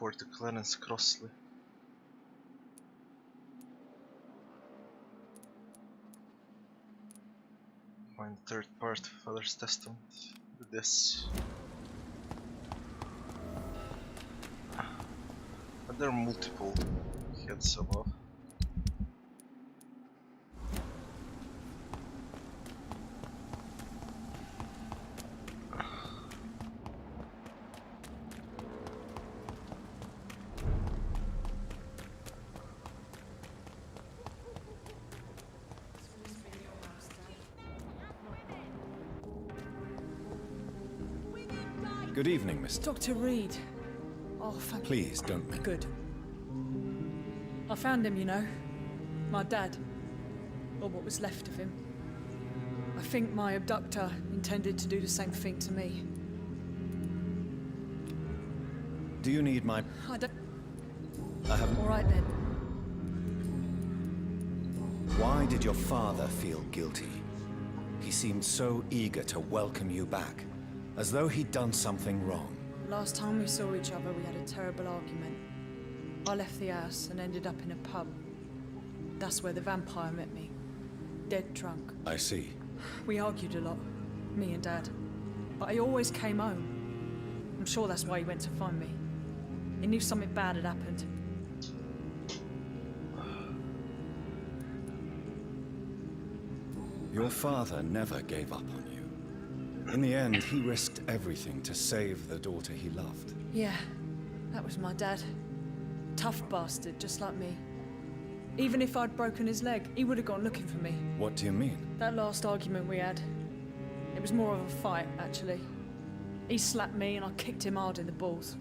report to Clarence Crossley. Find the third part of Father's testament. Do this. But there are multiple heads above. Good evening, Miss. Dr. Reid. Oh, thank you. Please don't make... Good. I found him, you know. My dad. Or what was left of him. I think my abductor intended to do the same thing to me. Do you need my... I don't... I haven't... All right then. Why did your father feel guilty? He seemed so eager to welcome you back, as though he'd done something wrong. Last time we saw each other, we had a terrible argument. I left the house and ended up in a pub. That's where the vampire met me. Dead drunk. I see. We argued a lot, me and Dad. But he always came home. I'm sure that's why he went to find me. He knew something bad had happened. Your father never gave up on you. In the end, he risked everything to save the daughter he loved. Yeah, that was my dad. Tough bastard, just like me. Even if I'd broken his leg, he would have gone looking for me. What do you mean? That last argument we had, it was more of a fight, actually. He slapped me and I kicked him hard in the balls.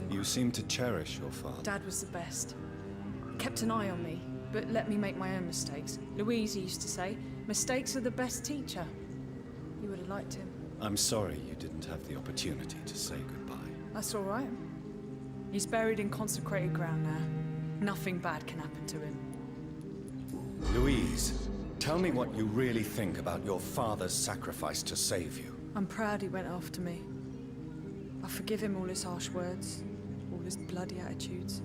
You seem to cherish your father. Dad was the best. Kept an eye on me, but let me make my own mistakes. Louise used to say, mistakes are the best teacher. You would have liked him. I'm sorry you didn't have the opportunity to say goodbye. That's all right. He's buried in consecrated ground now. Nothing bad can happen to him. Louise, tell me what you really think about your father's sacrifice to save you. I'm proud he went after me. I forgive him all his harsh words, all his bloody attitudes.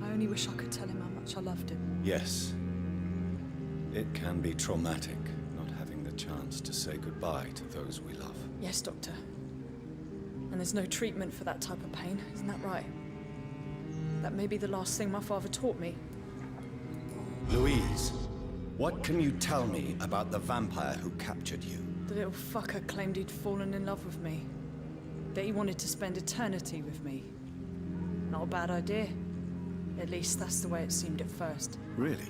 I only wish I could tell him how much I loved him. Yes. It can be traumatic, not having the chance to say goodbye to those we love. Yes, Doctor. And there's no treatment for that type of pain, isn't that right? That may be the last thing my father taught me. Louise, what can you tell me about the vampire who captured you? The little fucker claimed he'd fallen in love with me. That he wanted to spend eternity with me. Not a bad idea. At least that's the way it seemed at first. Really?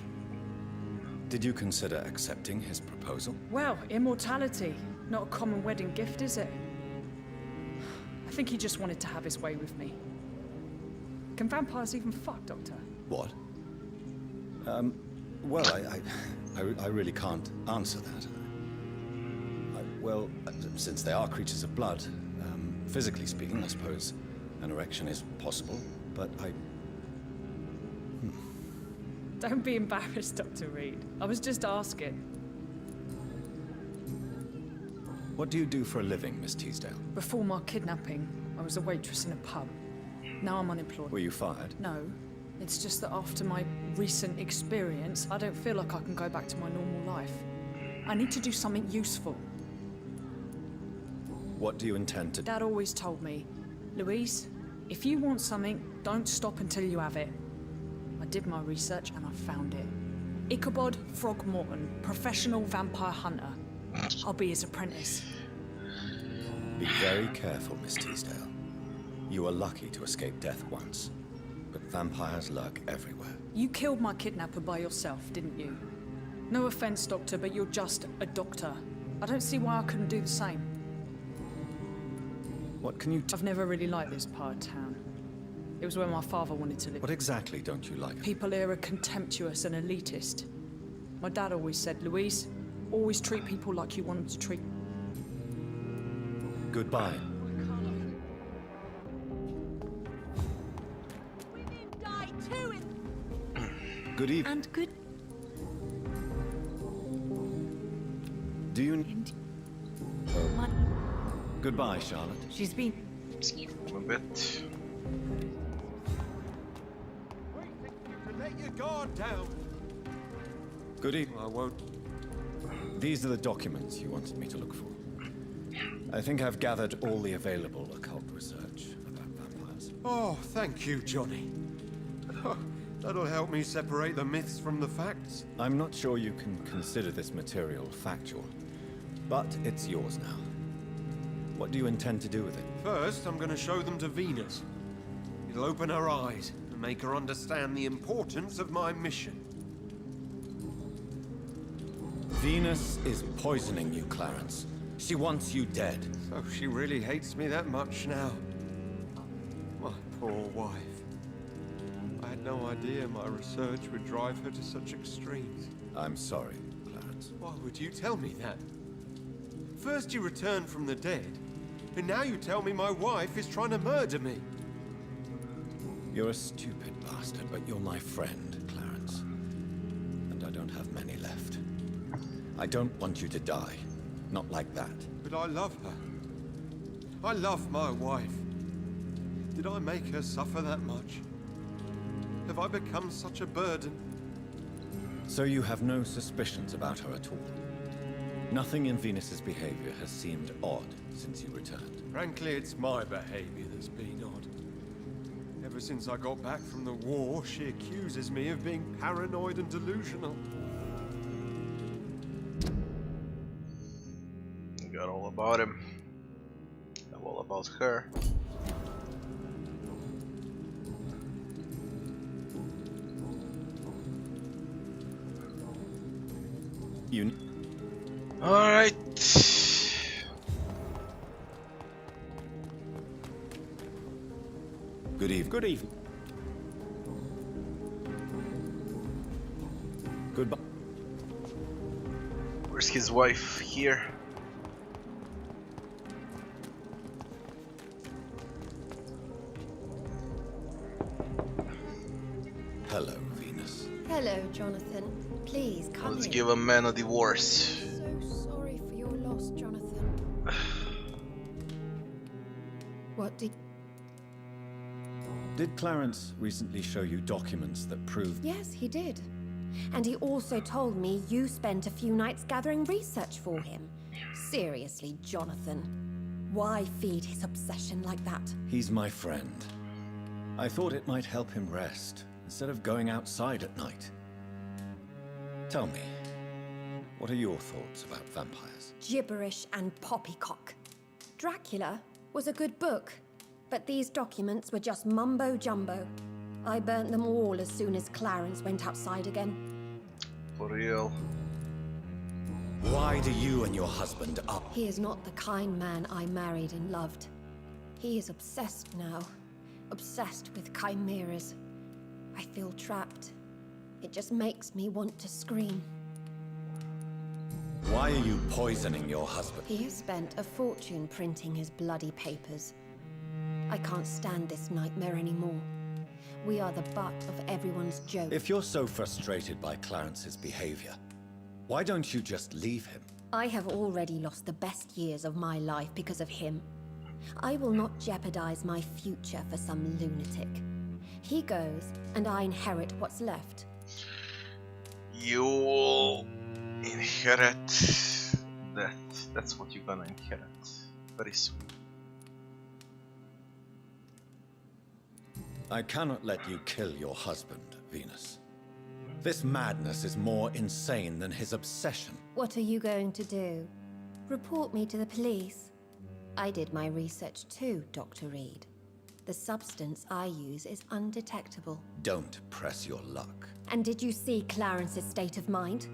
Did you consider accepting his proposal? Well, immortality. Not a common wedding gift, is it? I think he just wanted to have his way with me. Can vampires even fuck, Doctor? What? Well, I really can't answer that. Well, since they are creatures of blood, physically speaking, I suppose an erection is possible, but Don't be embarrassed, Dr. Reid. I was just asking. What do you do for a living, Miss Teasdale? Before my kidnapping, I was a waitress in a pub. Now I'm unemployed. Were you fired? No. It's just that after my recent experience, I don't feel like I can go back to my normal life. I need to do something useful. What do you intend to do? Dad always told me, Louise, if you want something, don't stop until you have it. I did my research and I found it. Ichabod Throgmorton, professional vampire hunter. I'll be his apprentice. Be very careful, Miss Teasdale. You were lucky to escape death once, but vampires lurk everywhere. You killed my kidnapper by yourself, didn't you? No offense, Doctor, but you're just a doctor. I don't see why I couldn't do the same. What can you I've never really liked this part of town. It was where my father wanted to live. What exactly don't you like? People here are contemptuous and elitist. My dad always said, Louise, always treat people like you want them to treat. Goodbye. Good evening. And good. Do you... My, Goodbye, Charlotte. she's been. Skip him a bit. Let your guard down. Good evening. I won't. These are the documents you wanted me to look for. I think I've gathered all the available occult research about vampires. Oh, thank you, Johnny. That'll help me separate the myths from the facts. I'm not sure you can consider this material factual, but it's yours now. What do you intend to do with it? First, I'm going to show them to Venus. It'll open her eyes and make her understand the importance of my mission. Venus is poisoning you, Clarence. She wants you dead. So she really hates me that much now. My poor wife. I had no idea my research would drive her to such extremes. I'm sorry, Clarence. Why would you tell me that? First you returned from the dead, and now you tell me my wife is trying to murder me. You're a stupid bastard, but you're my friend, Clarence. And I don't have many left. I don't want you to die. Not like that. But I love her. I love my wife. Did I make her suffer that much? Have I become such a burden? So you have no suspicions about her at all? Nothing in Venus's behavior has seemed odd since you returned. Frankly, it's my behavior that's been odd. Ever since I got back from the war, she accuses me of being paranoid and delusional. Got all about him. Know all about her. You... Alright. Good evening. Good evening. Goodbye. Where's his wife? Here. Hello, Venus. Hello, Jonathan. Please come Let's in. give a man a divorce. So sorry for your loss, Jonathan. What did... Did Clarence recently show you documents that prove... Yes, he did. And he also told me you spent a few nights gathering research for him. Seriously, Jonathan. Why feed his obsession like that? He's my friend. I thought it might help him rest, instead of going outside at night. Tell me, what are your thoughts about vampires? Gibberish and poppycock. Dracula was a good book, but these documents were just mumbo-jumbo. I burnt them all as soon as Clarence went outside again. For real. Why do you and your husband up? He is not the kind man I married and loved. He is obsessed now. Obsessed with chimeras. I feel trapped. It just makes me want to scream. Why are you poisoning your husband? He has spent a fortune printing his bloody papers. I can't stand this nightmare anymore. We are the butt of everyone's joke. If you're so frustrated by Clarence's behavior, why don't you just leave him? I have already lost the best years of my life because of him. I will not jeopardize my future for some lunatic. He goes, and I inherit what's left. You'll inherit that. That's what you're gonna inherit very soon. I cannot let you kill your husband, Venus. This madness is more insane than his obsession. What are you going to do? Report me to the police? I did my research too, Dr. Reid. The substance I use is undetectable. Don't press your luck. And did you see Clarence's state of mind?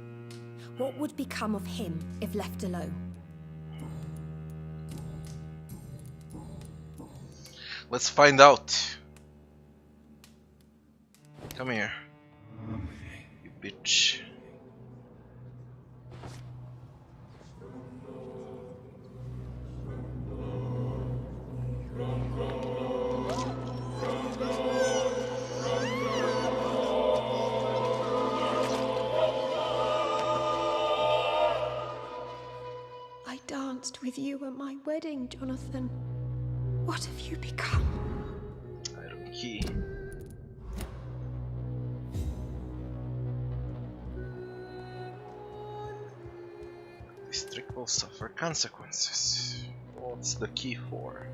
What would become of him if left alone? Let's find out. Come here, you bitch. with you at my wedding, Jonathan. What have you become? Iron key. This trick will suffer consequences. What's the key for?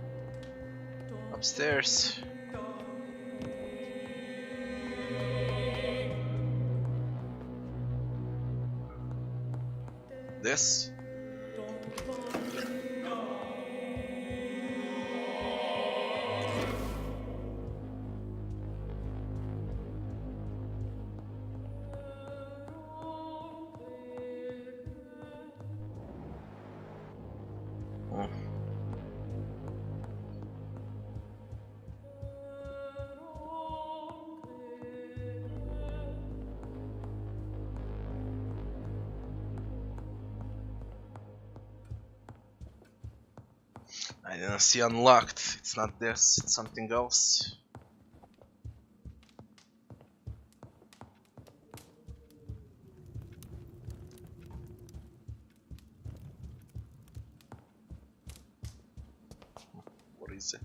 Upstairs. This? Oh. I didn't see unlocked. It's not this, it's something else. What is it?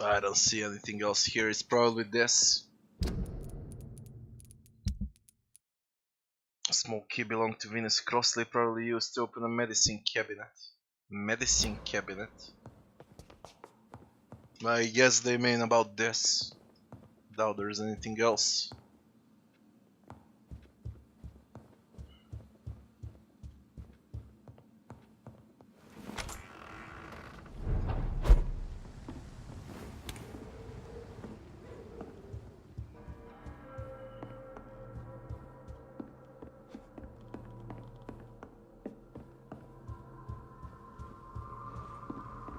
I don't see anything else here. It's probably this. A small key belonged to Venus Crossley, probably used to open a medicine cabinet. Medicine cabinet? I guess they mean about this. Doubt there's anything else.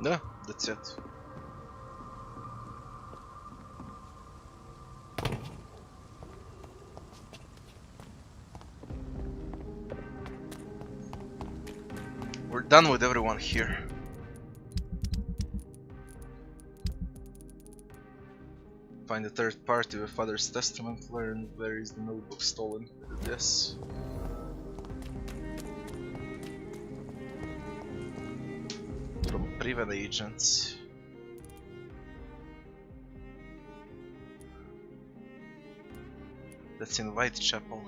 No, that's it. We're done with everyone here. Find the third party with father's testament. Learn where is the notebook stolen. This. From private agents. That's in Whitechapel.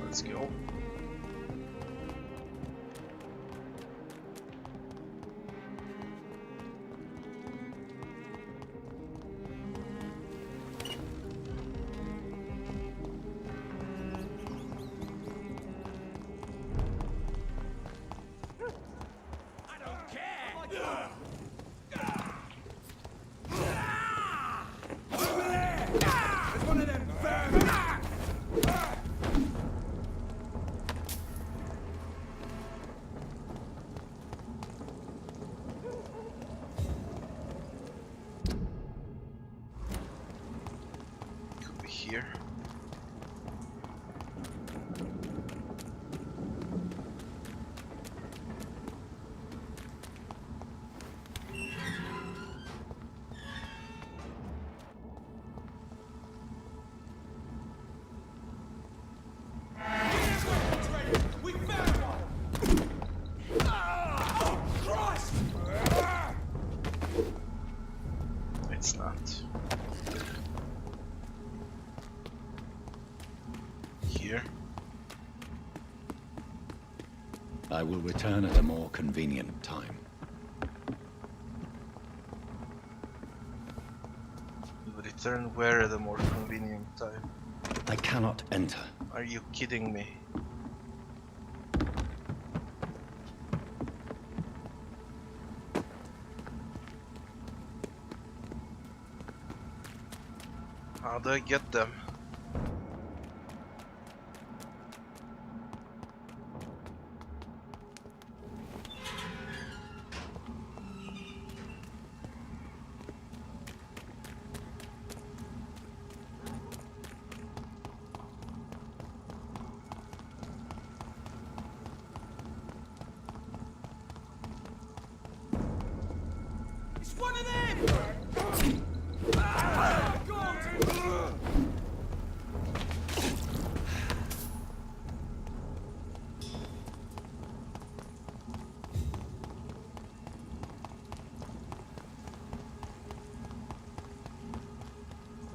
Let's go. Here. It's not. Here. I will return at a more convenient time. You will return where at a more convenient time? I cannot enter. Are you kidding me? How do I get them?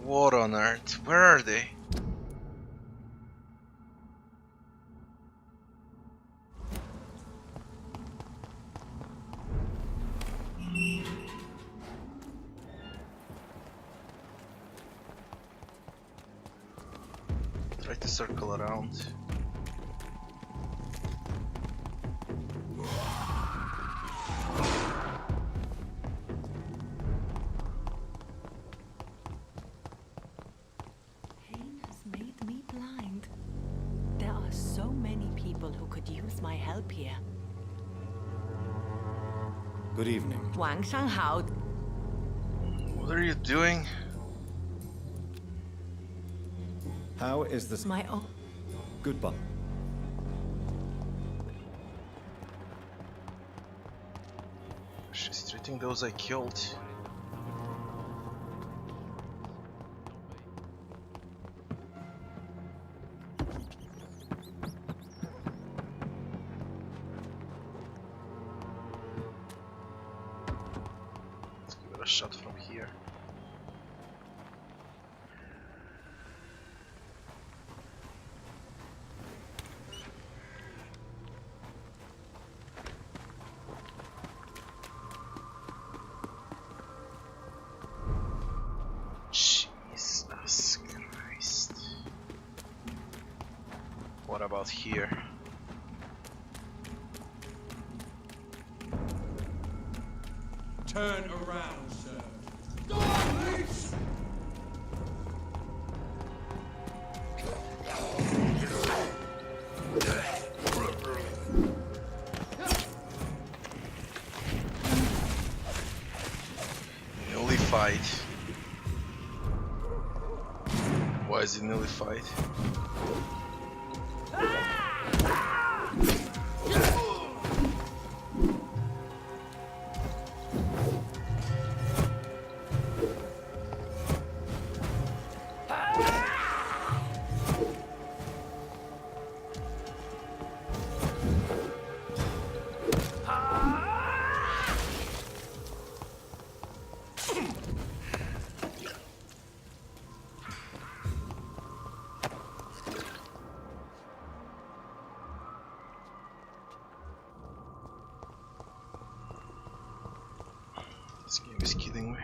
What on earth? Where are they? Try to circle around. Pain has made me blind. There are so many people who could use my help here. Good evening. 晚上好. What are you doing? How is this? My own. Goodbye. She's treating those I killed. Let's give it a shot from here. Jesus Christ. What about here? Turn around, sir. Nullified. Why is it nullified? This game is kidding me.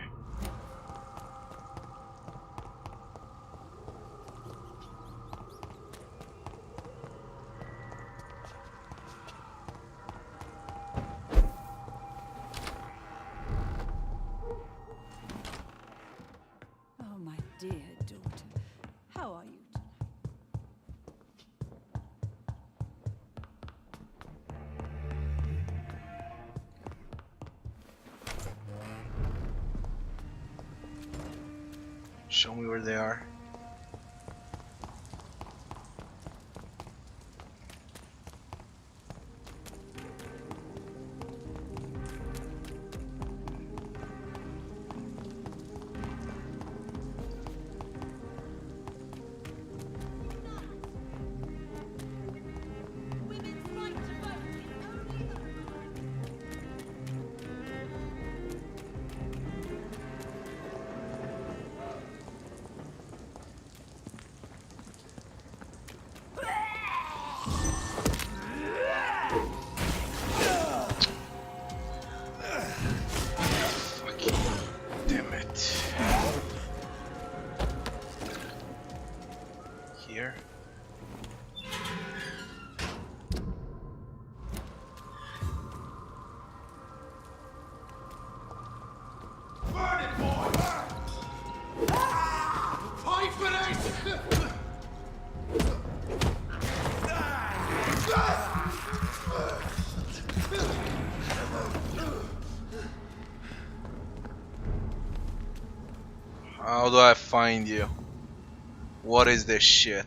Oh, my dear daughter. How are you tonight? Show me where they are. How do I find you? What is this shit?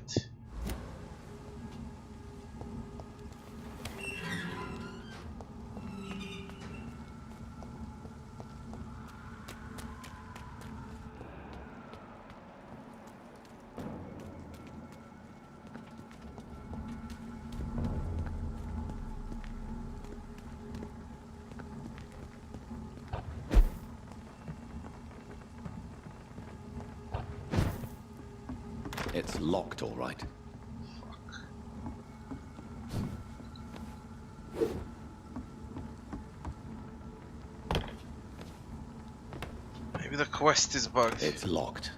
It's locked, all right. Maybe the quest is bugged. It's locked.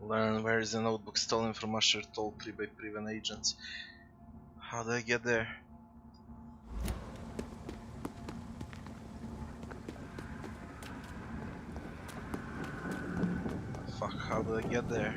Learn where is the notebook stolen from Usher toll-free by Priven agents. How do I get there? Fuck, how do I get there?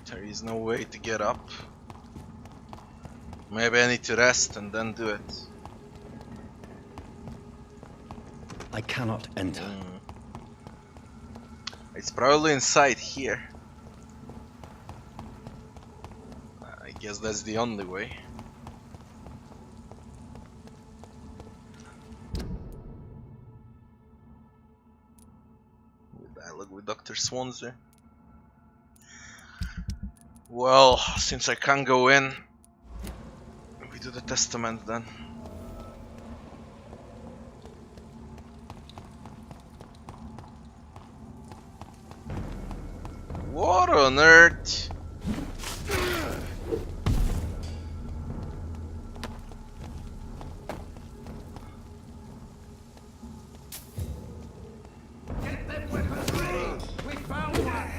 There is no way to get up. Maybe I need to rest and then do it. I cannot enter. It's probably inside here. I guess that's the only way. Dialogue with Dr. Swansea. Well, since I can't go in, we do the testament then. What on earth? Get them weapons ready! We found one!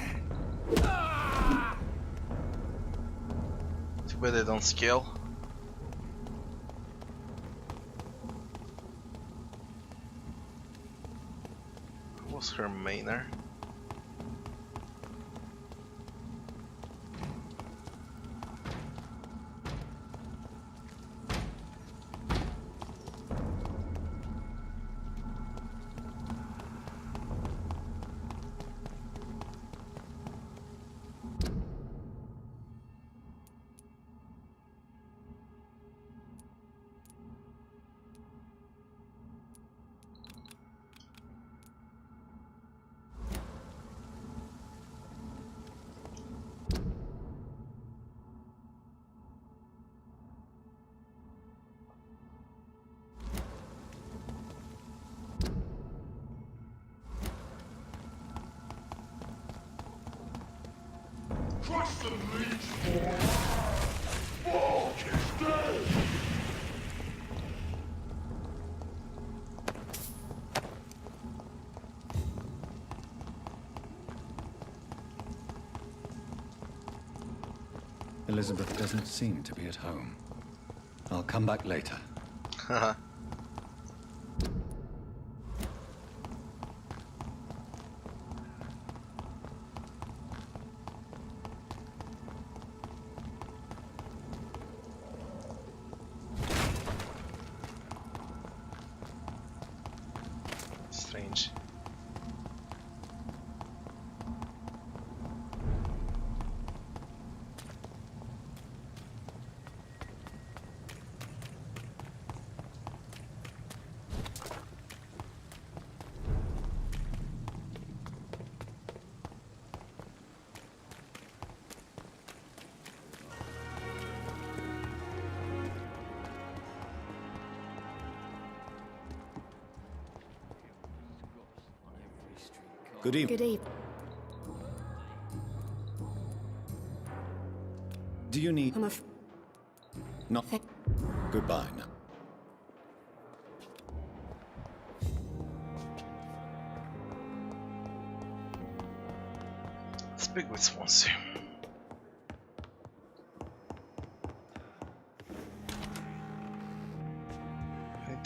Too bad they don't scale. Who was her mainer? Trust the leech, boy! Fuck is dead! Elizabeth doesn't seem to be at home. I'll come back later. Haha. Strange. Good evening. Good evening. Do you need... I'm a... No. Goodbye now. Speak with Swansea.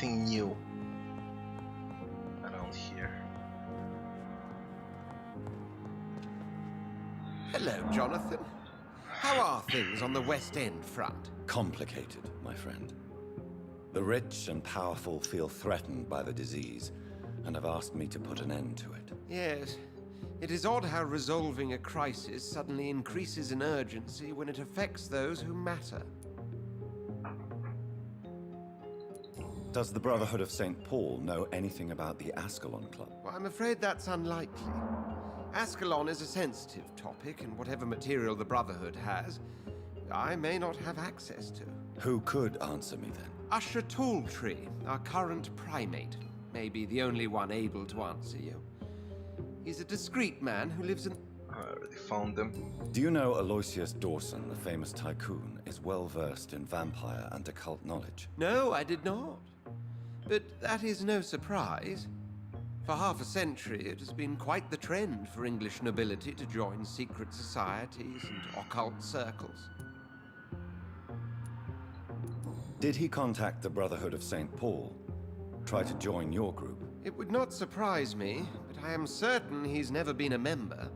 anything new around here? Hello, Jonathan. How are things on the West End front? Complicated, my friend. The rich and powerful feel threatened by the disease and have asked me to put an end to it. Yes. It is odd how resolving a crisis suddenly increases in urgency when it affects those who matter. Does the Brotherhood of St. Paul know anything about the Ascalon Club? Well, I'm afraid that's unlikely. Ascalon is a sensitive topic, and whatever material the Brotherhood has, I may not have access to. Who could answer me then? Usher Talltree, our current primate, may be the only one able to answer you. He's a discreet man who lives in... I already found them. Do you know Aloysius Dawson, the famous tycoon, is well versed in vampire and occult knowledge? No, I did not. But that is no surprise. For half a century, it has been quite the trend for English nobility to join secret societies and occult circles. Did he contact the Brotherhood of St. Paul? Try to join your group? It would not surprise me, but I am certain he's never been a member.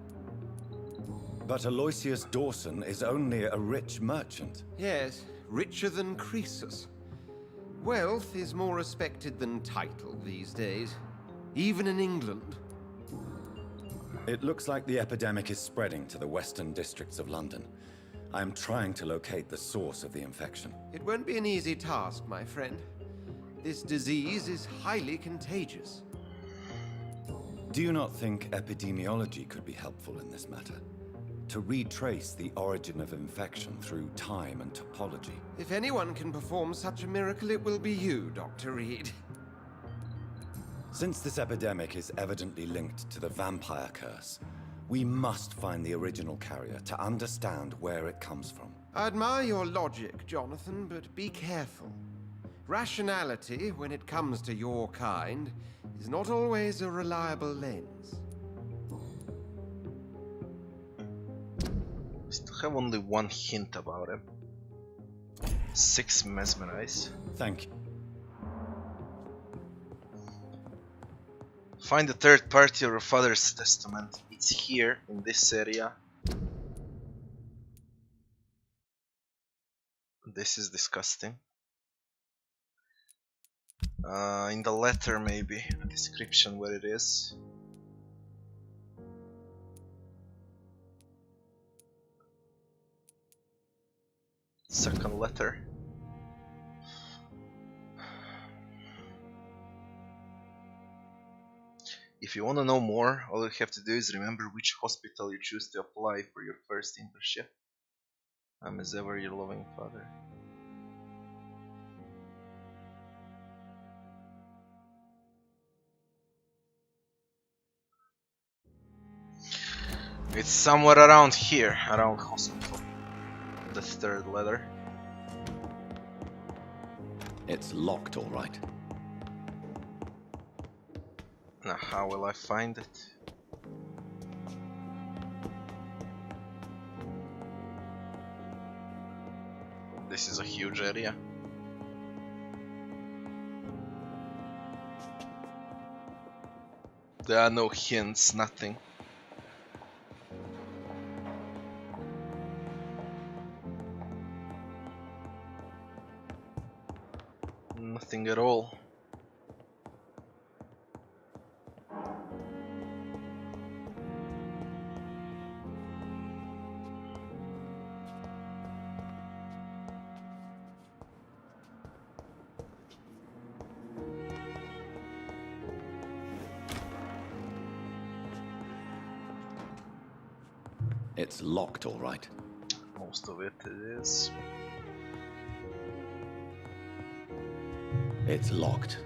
But Aloysius Dawson is only a rich merchant. Yes, richer than Croesus. Wealth is more respected than title these days, even in England. It looks like the epidemic is spreading to the western districts of London. I am trying to locate the source of the infection. It won't be an easy task, my friend. This disease is highly contagious. Do you not think epidemiology could be helpful in this matter? To retrace the origin of infection through time and topology? If anyone can perform such a miracle, it will be you, Dr. Reid. Since this epidemic is evidently linked to the vampire curse, we must find the original carrier to understand where it comes from. I admire your logic, Jonathan, but be careful. Rationality, when it comes to your kind, is not always a reliable lens. I still have only one hint about him. 6 mesmerize. Thank you. Find the third party of your father's testament. It's here, in this area. This is disgusting. In the letter maybe, a description where it is. Second letter. If you want to know more, all you have to do is remember which hospital you choose to apply for your first internship. I'm as ever your loving father. It's somewhere around here, around hospital. The third letter. It's locked, all right. Now, how will I find it? This is a huge area. There are no hints, nothing. Nothing at all. It's locked, all right. Most of it is. It's locked.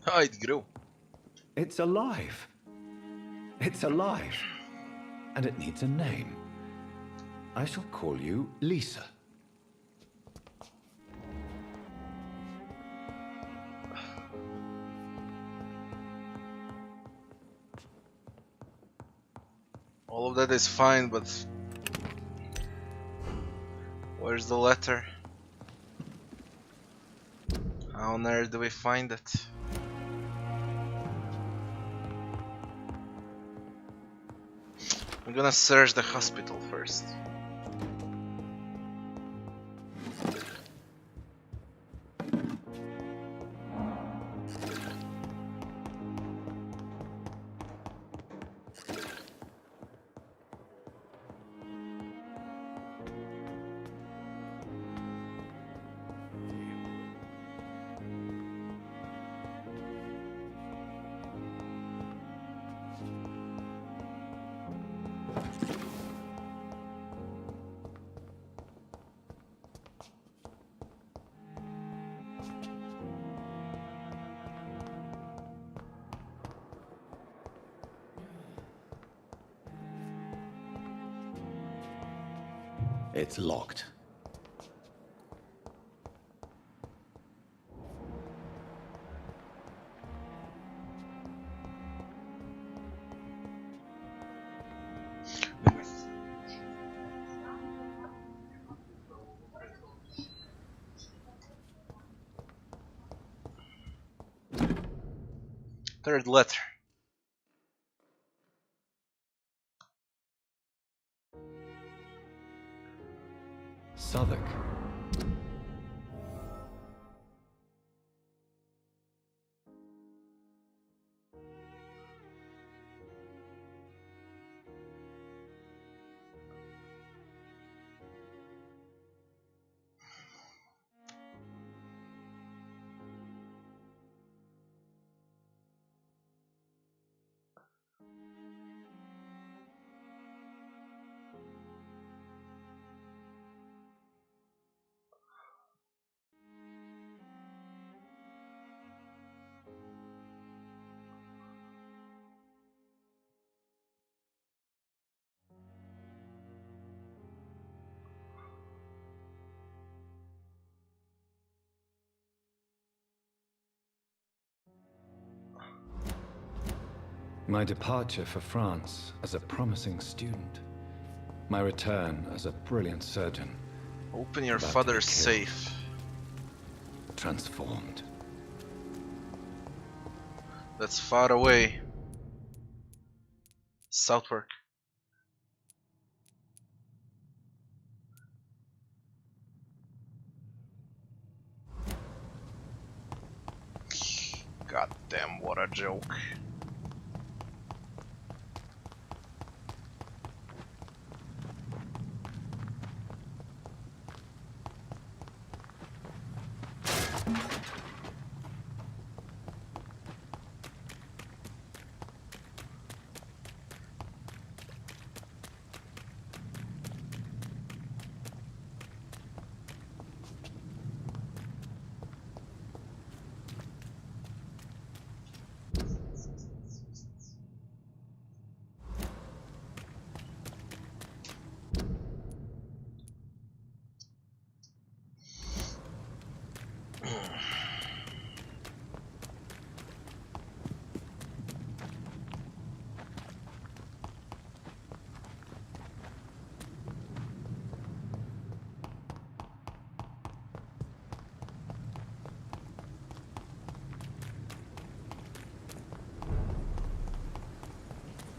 Oh, it grew. It's alive. It's alive. And it needs a name. I shall call you Lisa. All of that is fine, but where's the letter? How on earth do we find it? I'm gonna search the hospital first. It's locked. Third letter. Southwark. My departure for France as a promising student. My return as a brilliant surgeon. Open your About to be father's killed. safe. Transformed. That's far away. Southwark. God damn, what a joke.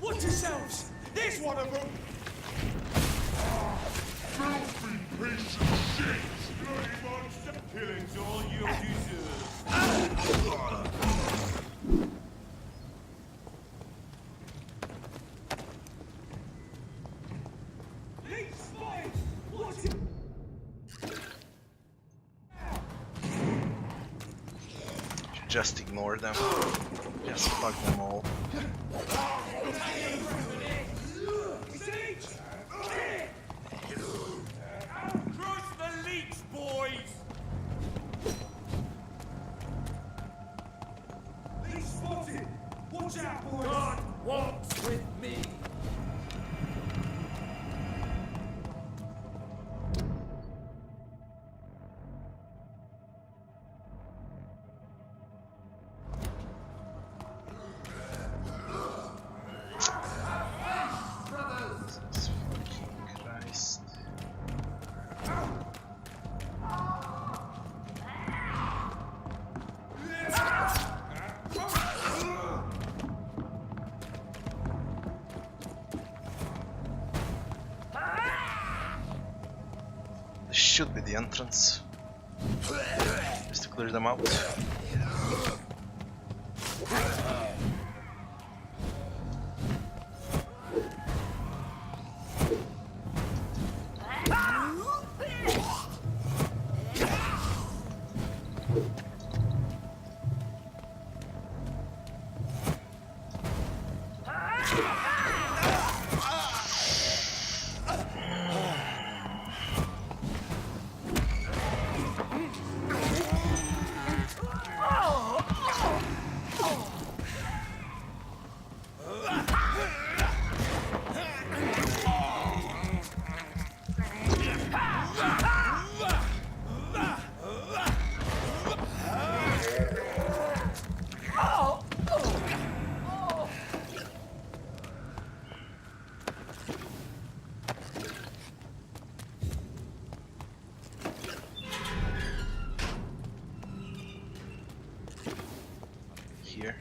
Watch yourselves! There's one of them! Filthy piece of shit! Bloody monster! Killing's all you deserve! Just ignore them. Just fuck them all. Cross the leaks, boys! Leak spotted! Watch out, boys! God walks with me! Brothers, should be the entrance. Just to clear them out. Here.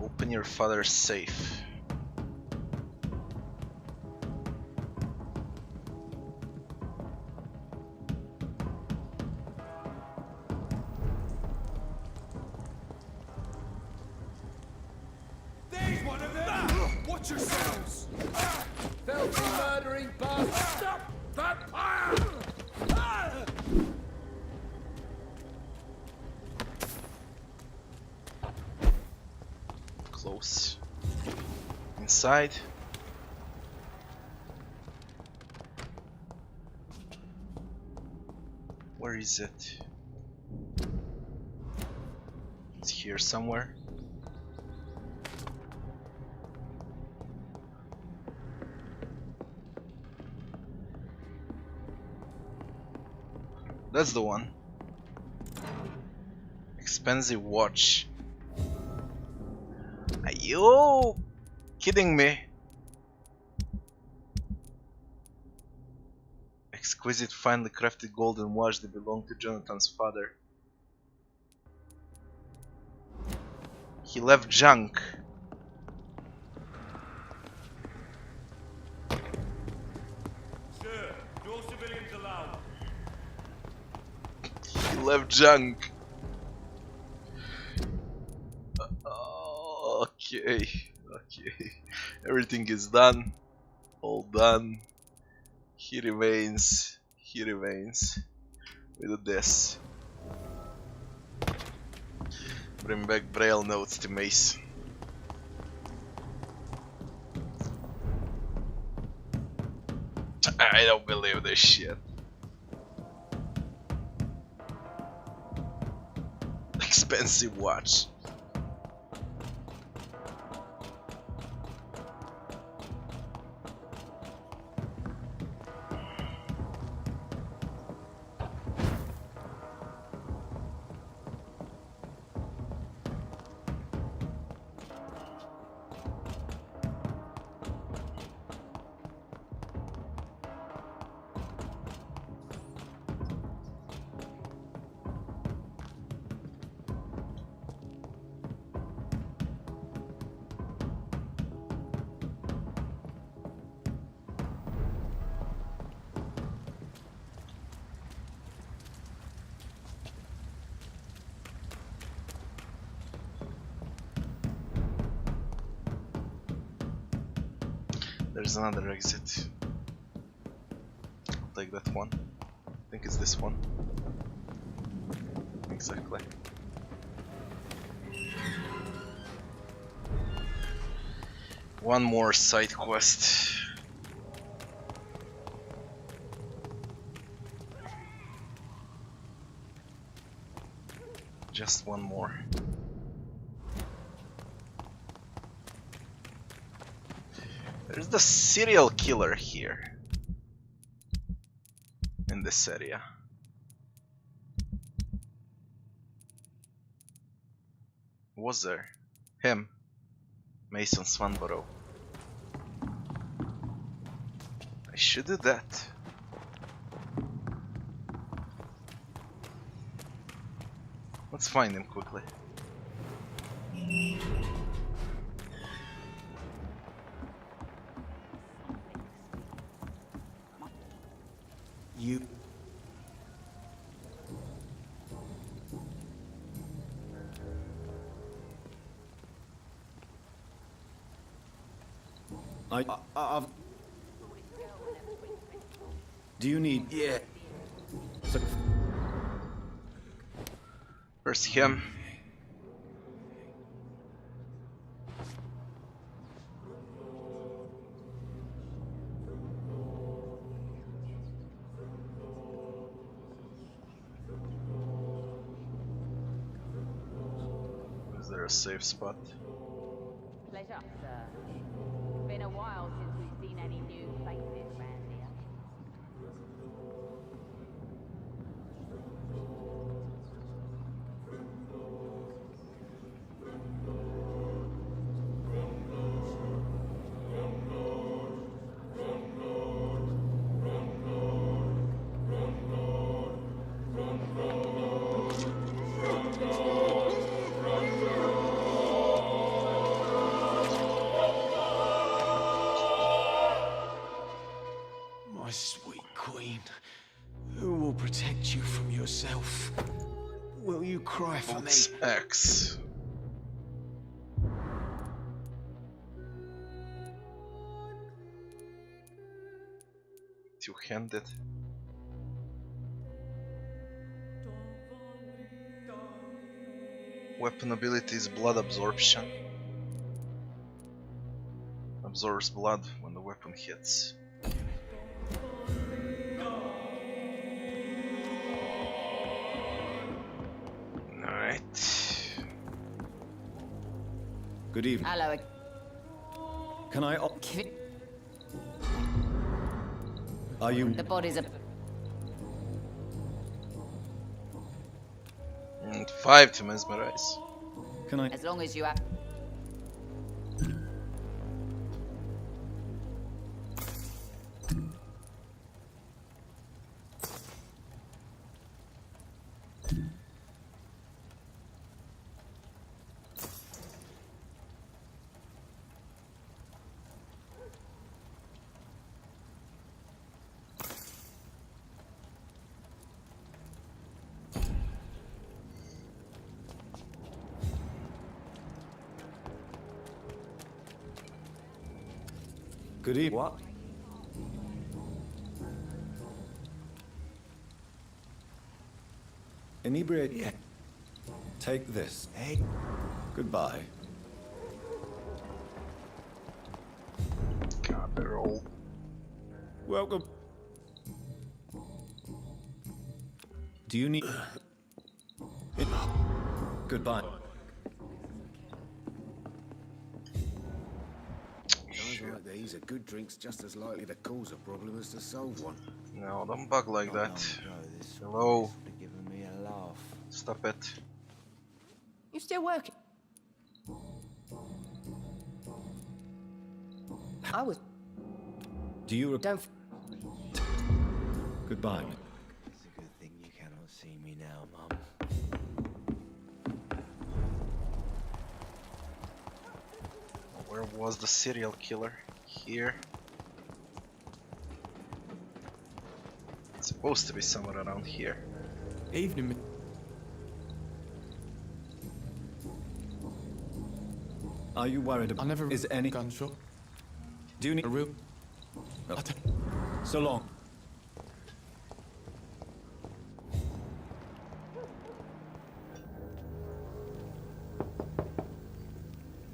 Open your father's safe. There's one of them! Watch yourselves! Filthy murdering bastard! Stop! Vampire! Close. Inside. Where is it? It's here somewhere. That's the one. Expensive watch. Are you kidding me? Exquisite, finely crafted golden watch that belonged to Jonathan's father. He left junk. Sir, no civilians allowed. He left junk. Okay, okay. Everything is done. All done. He remains. He remains. With this. Bring back braille notes to Mace. I don't believe this shit. Expensive watch. There's another exit. I'll take that one. I think it's this one. Exactly. One more side quest. Just one more. Where's the serial killer here? In this area. Was there? Him. Mason Swanborough. I should do that. Let's find him quickly. You... Do you need... Yeah. First him. Is there a safe spot? Pleasure, sir. It's been a while since we've seen any new faces around here. My sweet queen, who will protect you from yourself? Will you cry for me? It's X. Two-handed. Weapon ability is blood absorption. Absorbs blood when the weapon hits. Alright. Good evening. Hello. Can I... Are you... The bodies are... And 5 to mesmerize. Can I... As long as you have... Good evening. What? Inebriate... Yeah. Take this. Hey. Goodbye. God, they're all... Welcome. Do you need... Goodbye. Guys like these are good drinks just as likely to cause a problem as to solve one. No, don't bug like that. This Hello. would have given me a laugh. Stop it. You still working? I was... Do you... Don't... Goodbye. It's a good thing you cannot see me now, Mum. Where was the serial killer? Here. It's supposed to be somewhere around here. Evening. Are you worried about... I never... Is any... gunshot. Do you need... A real... No. I don't... So long.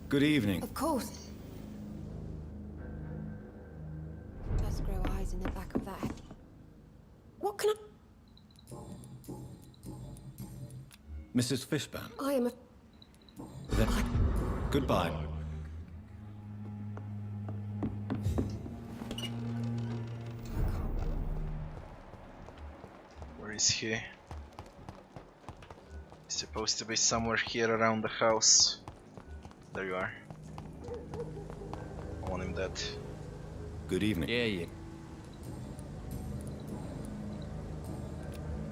Good evening. Of course. Does grow eyes in the back of that head. What can Mrs. Fishburne. I am a... Then... Goodbye. is he? He's supposed to be somewhere here around the house. There you are. I want him dead. Good evening. Yeah.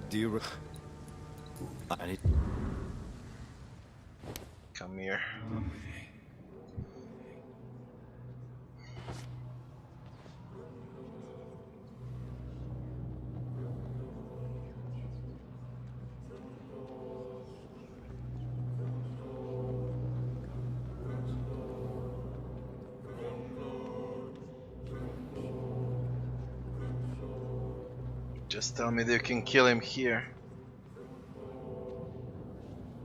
Do you I need... Come here. Just tell me that you can kill him here.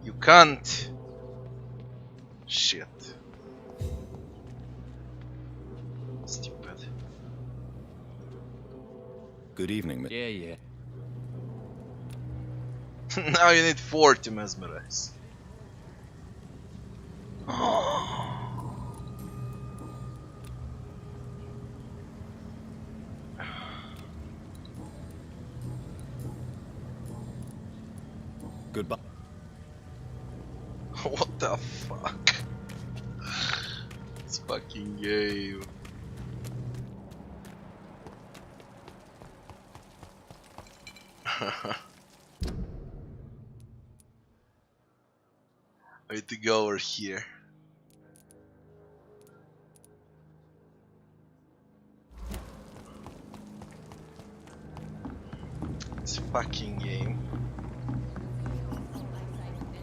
You can't. Shit. Stupid. Good evening, Yeah. Now you need 4 to mesmerize. Goodbye. What the fuck? This fucking game. I need to go over here. This fucking game.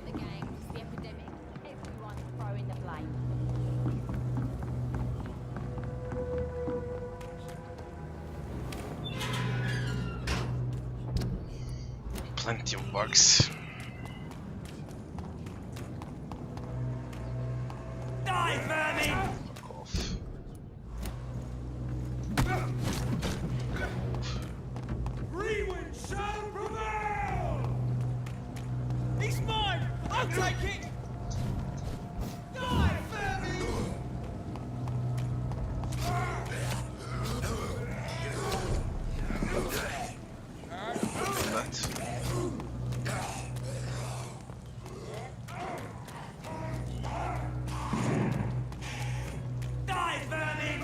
The gang, the epidemic, everyone throwing the blame. Plenty of bugs. Die, vermin! Fuck off. Rewind shall prevail! He's mine! I'll take it! Die, vermin! That. Die, vermin!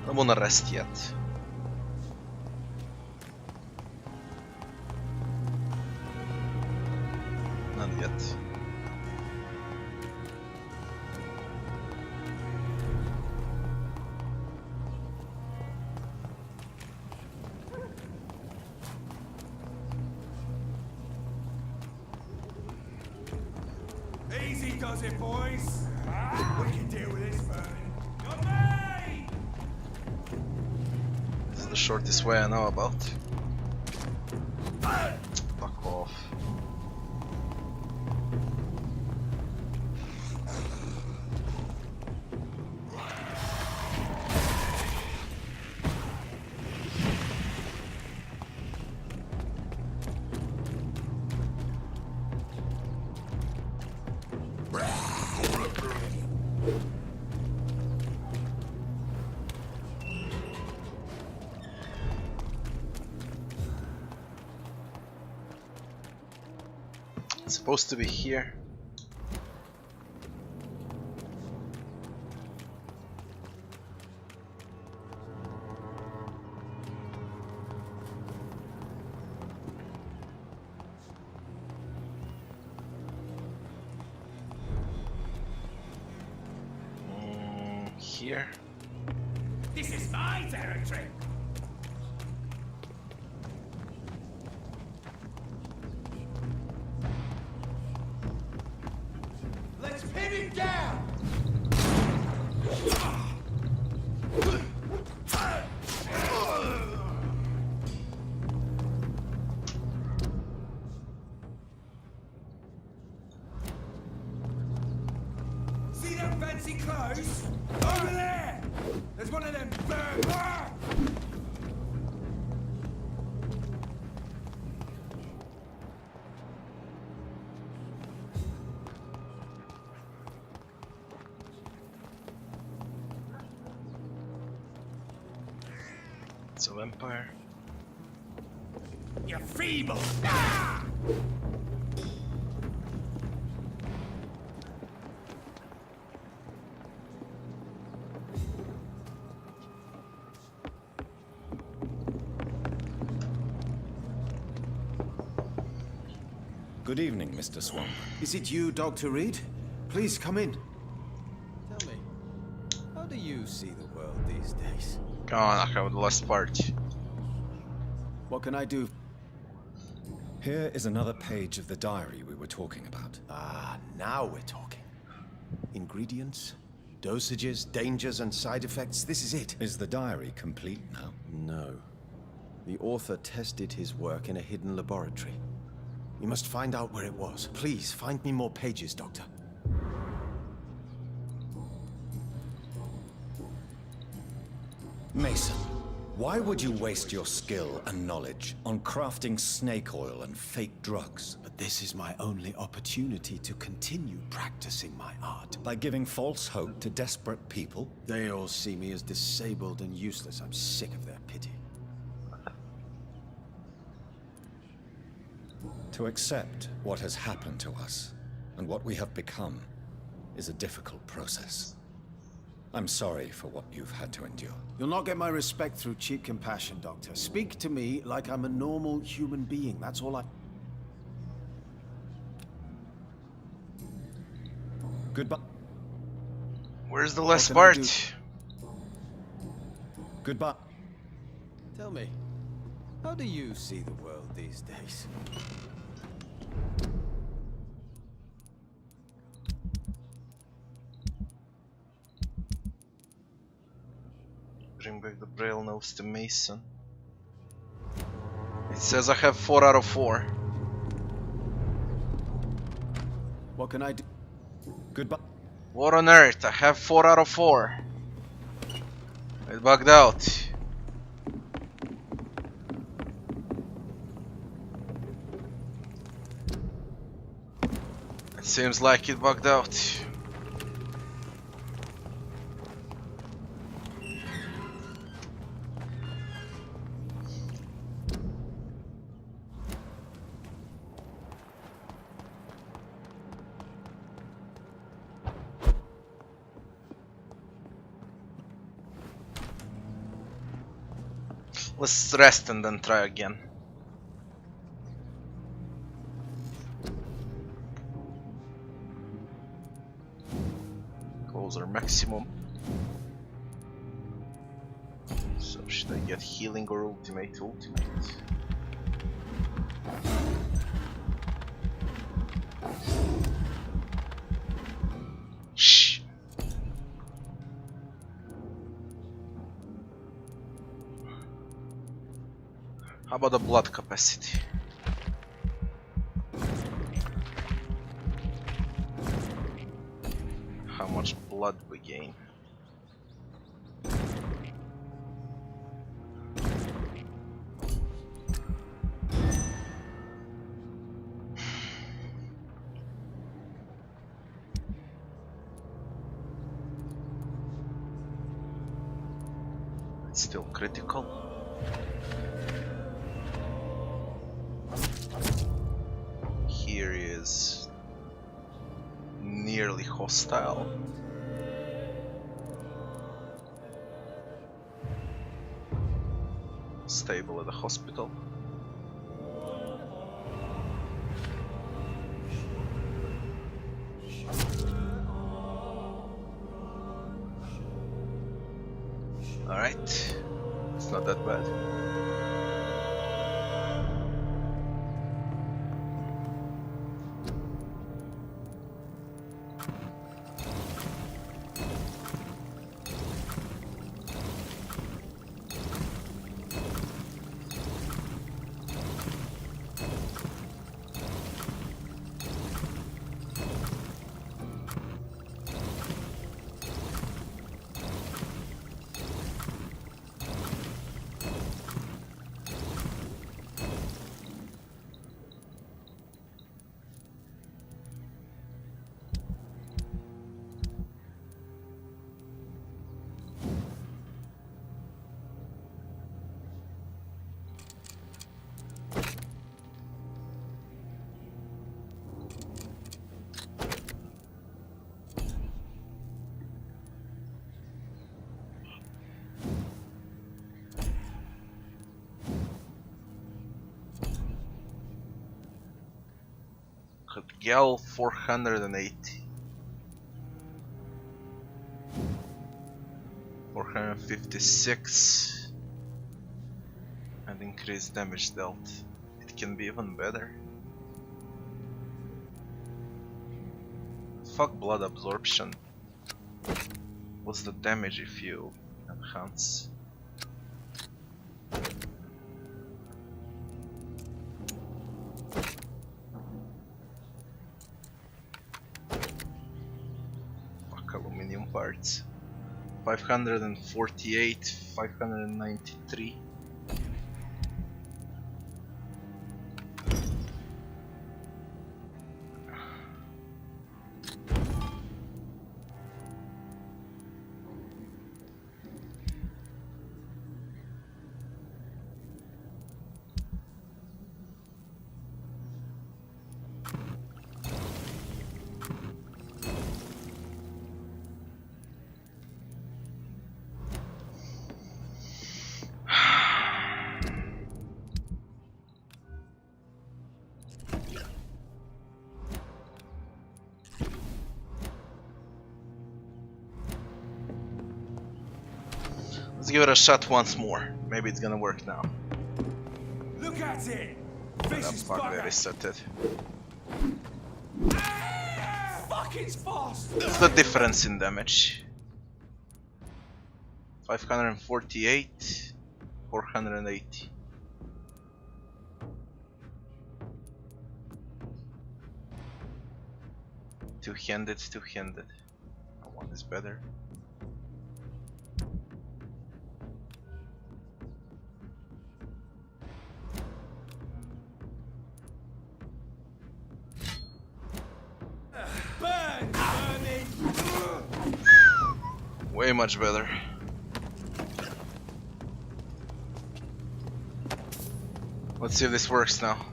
I won't rest yet. Not yet. Easy does it, boys. We can deal with this, vermin. Got me! This is the shortest way I know about. Fuck off. It's supposed to be here. Here. This is my territory. Let's pin it down. See them fancy clothes? Over there! There's one of them It's a vampire. You're feeble! Good evening, Mr. Swan. Is it you, Dr. Reid? Please come in. Tell me, how do you see the world these days? Come on, I have the last part. What can I do? Here is another page of the diary we were talking about. Ah, now we're talking. Ingredients, dosages, dangers, and side effects. This is it. Is the diary complete now? No. The author tested his work in a hidden laboratory. We must find out where it was. Please, find me more pages, Doctor. Mason, why would you waste your skill and knowledge on crafting snake oil and fake drugs? But this is my only opportunity to continue practicing my art. By giving false hope to desperate people? They all see me as disabled and useless. I'm sick of their pity. To accept what has happened to us and what we have become is a difficult process. I'm sorry for what you've had to endure. You'll not get my respect through cheap compassion, Doctor. Speak to me like I'm a normal human being. That's all I... Goodbye. Where's the last can I do? part? Goodbye. Tell me, how do you see the world these days? Bring back the braille notes to Mason. It says I have 4 out of 4. What can I do? Goodbye. What on earth? I have 4 out of 4. It bugged out. It seems like it bugged out. Let's rest and then try again. Close our maximum. So should I get healing or ultimate? Ultimate. Shh. How about the blood capacity? How much blood we gain? It's still critical. Here is nearly hostile. Stable at the hospital. Alright, it's not that bad. Werglia 480. 456. And increased damage dealt. It can be even better. Fuck blood absorption. What's the damage if you enhance? Fuck aluminium parts. 548, 593. Let's give it a shot once more. Maybe it's gonna work now. Look at it! Oh, Vicious fuck, they bugger! reset it. Fuck, it's fast! What's the difference in damage? 548, 480. Two-handed, two-handed. One is better. Burn, burning! Way much better. Let's see if this works now.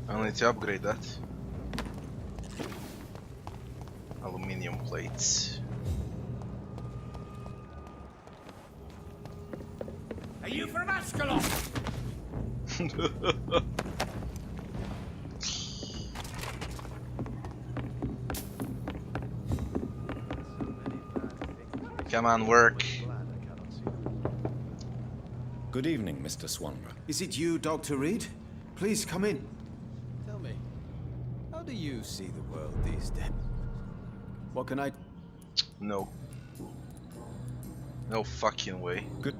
I'll need to upgrade that. Aluminium plates. Are you from Ascalon? Come on, work. Good evening, Mr. Swanborough. Is it you, Dr. Reid? Please come in. Tell me, how do you see the world these days? What can I... No. No fucking way. Good.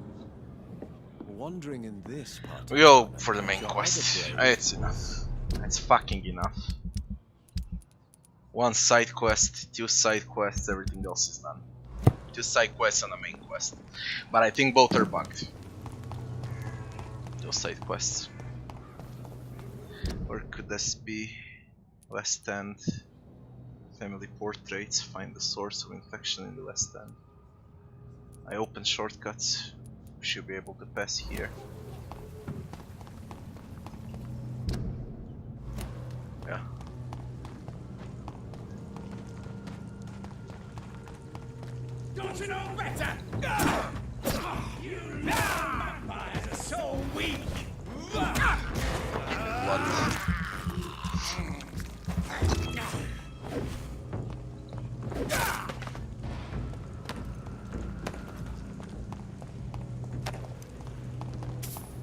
Wandering in this part. We go for the main quest. It's enough. It's fucking enough. One side quest, two side quests, everything else is done. Two side quests and a main quest. But I think both are bugged. Those side quests. Or could this be? West End. Family portraits. Find the source of infection in the West End. I open shortcuts. We should be able to pass here. Yeah. Don't you know better? You vampires are so weak! What?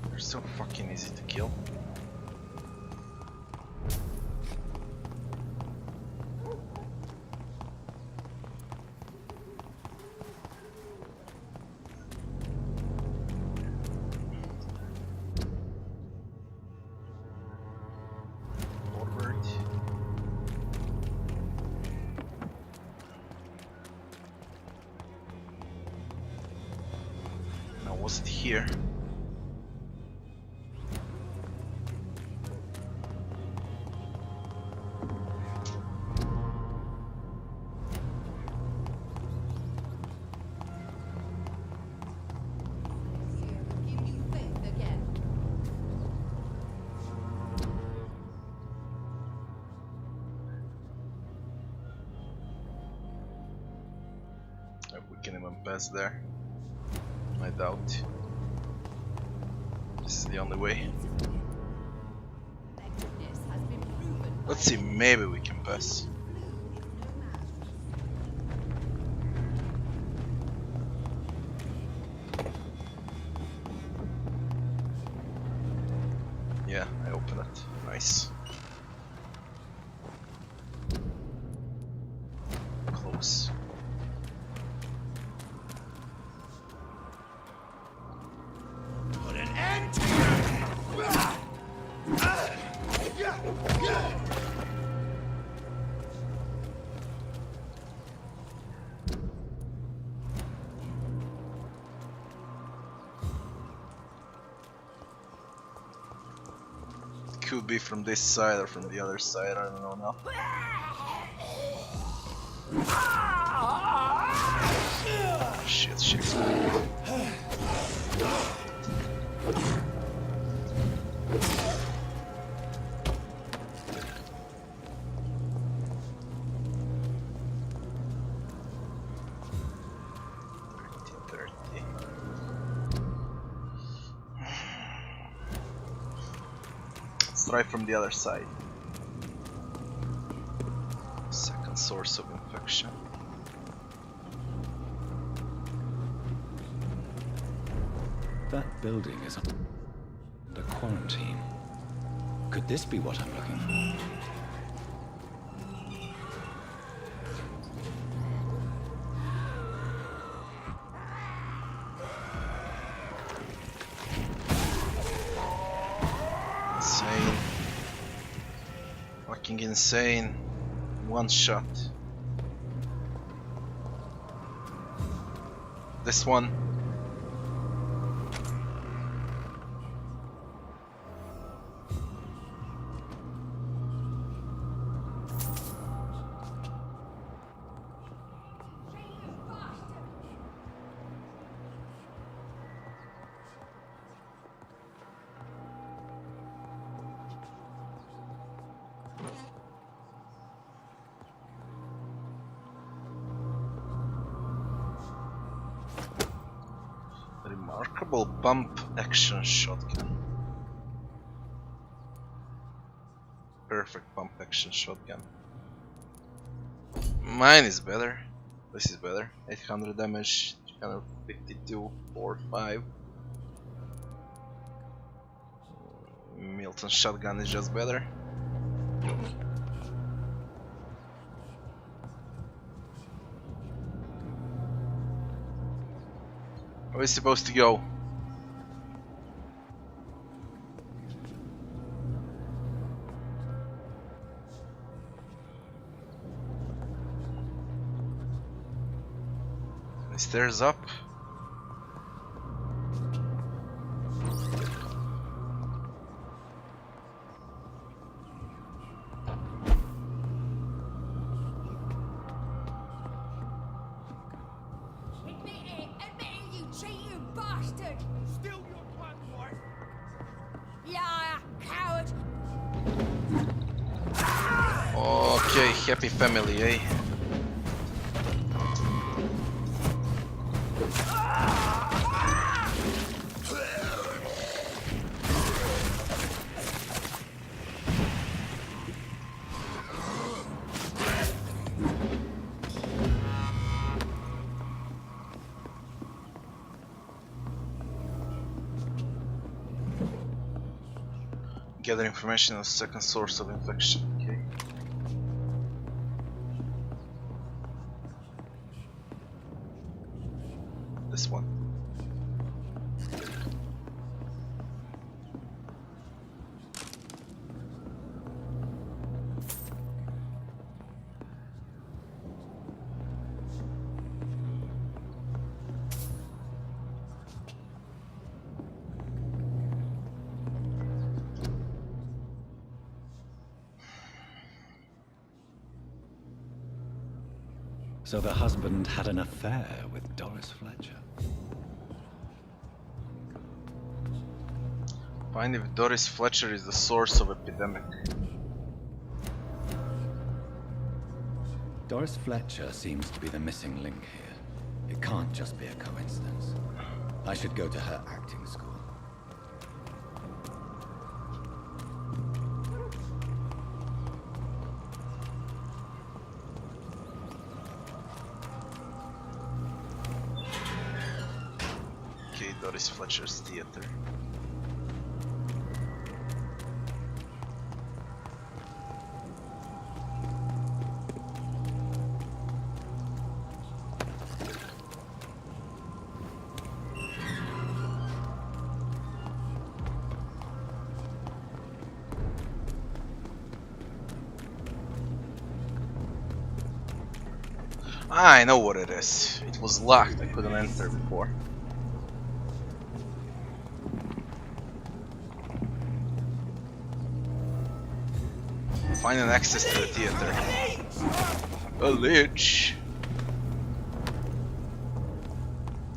They're so fucking easy to kill. Forward. Now was it here? If we can even pass there, I doubt. This is the only way. Let's see, maybe we can pass. Yeah, I open it. Nice. Close. Put an end to Could be from this side or from the other side, I don't know now. Shit, she exploded. Try from the other side. Second source of infection. That building is under quarantine. Could this be what I'm looking for? Insane. Fucking insane. One shot. This one. Remarkable bump action shotgun. Perfect bump action shotgun. Mine is better. This is better. 800 damage, 352, 4-5. Milton shotgun is just better. Where is supposed to go? The stairs up. Okay, happy family, eh? Gather information on the second source of infection. Okay. This one. So the husband had an affair with Doris Fletcher. Find if Doris Fletcher is the source of epidemic. Doris Fletcher seems to be the missing link here. It can't just be a coincidence. I should go to her acting school. Doris Fletcher's theater. I know what it is. It was locked. I couldn't enter before. Find an access to the theater. A lich.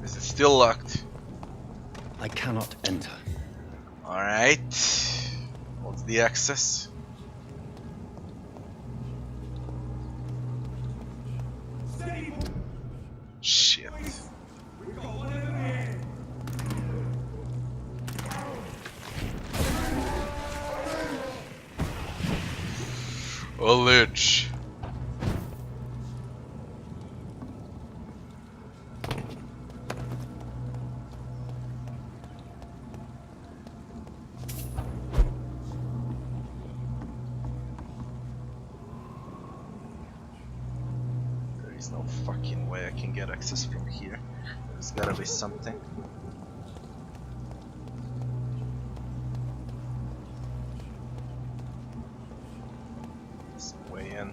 Is it still locked? I cannot enter. Alright. What's the access? Shit. A lich. There is no fucking way I can get access from here. There's gotta be something. Some way in.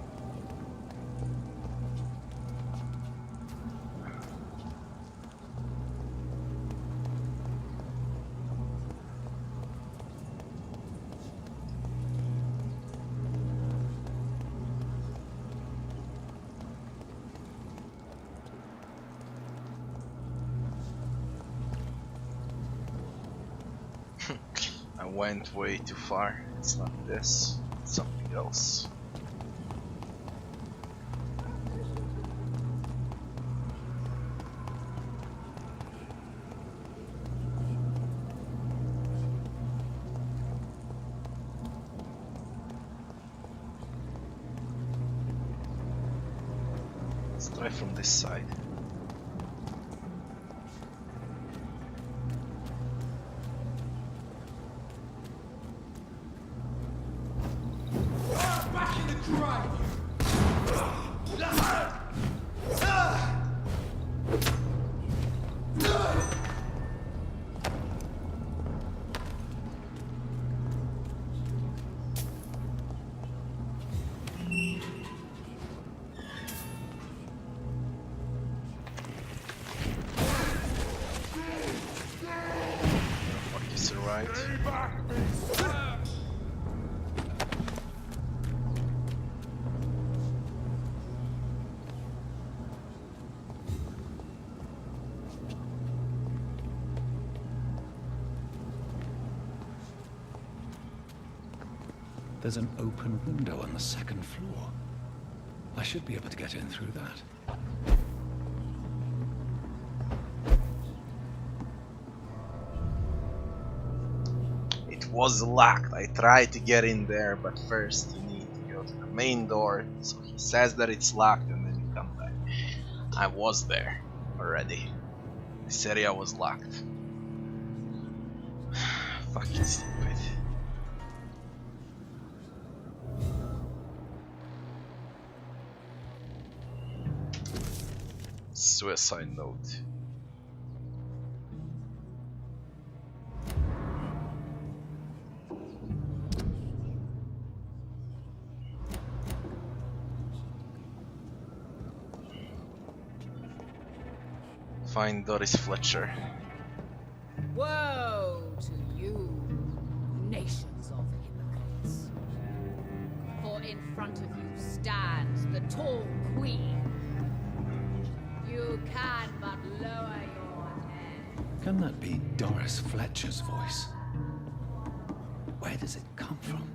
I went way too far. It's not this, it's something else. Let's try from this side. There's an open window on the second floor. I should be able to get in through that. It was locked. I tried to get in there, but first you need to go to the main door. So he says that it's locked and then you come back. I was there already. This area was locked. Fucking stupid. Suicide note. Find Doris Fletcher. Woe to you, nations of hypocrites. For in front of you stands the tall queen. You can but lower your head. Can that be Doris Fletcher's voice? Where does it come from?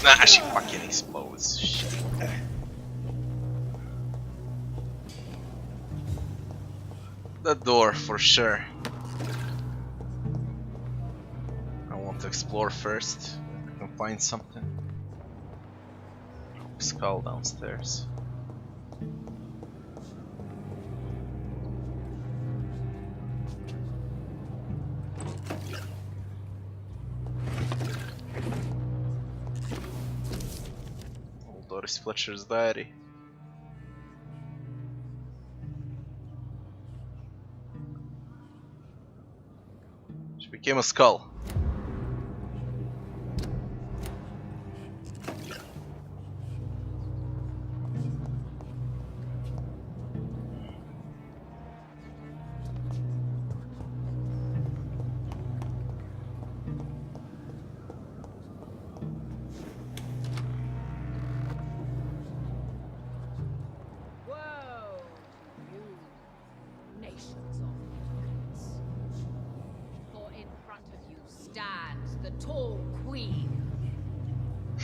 Nah, she fucking explodes. Shit. The door for sure. I want to explore first. find something. Skull downstairs. Old Doris Fletcher's diary. She became a skull.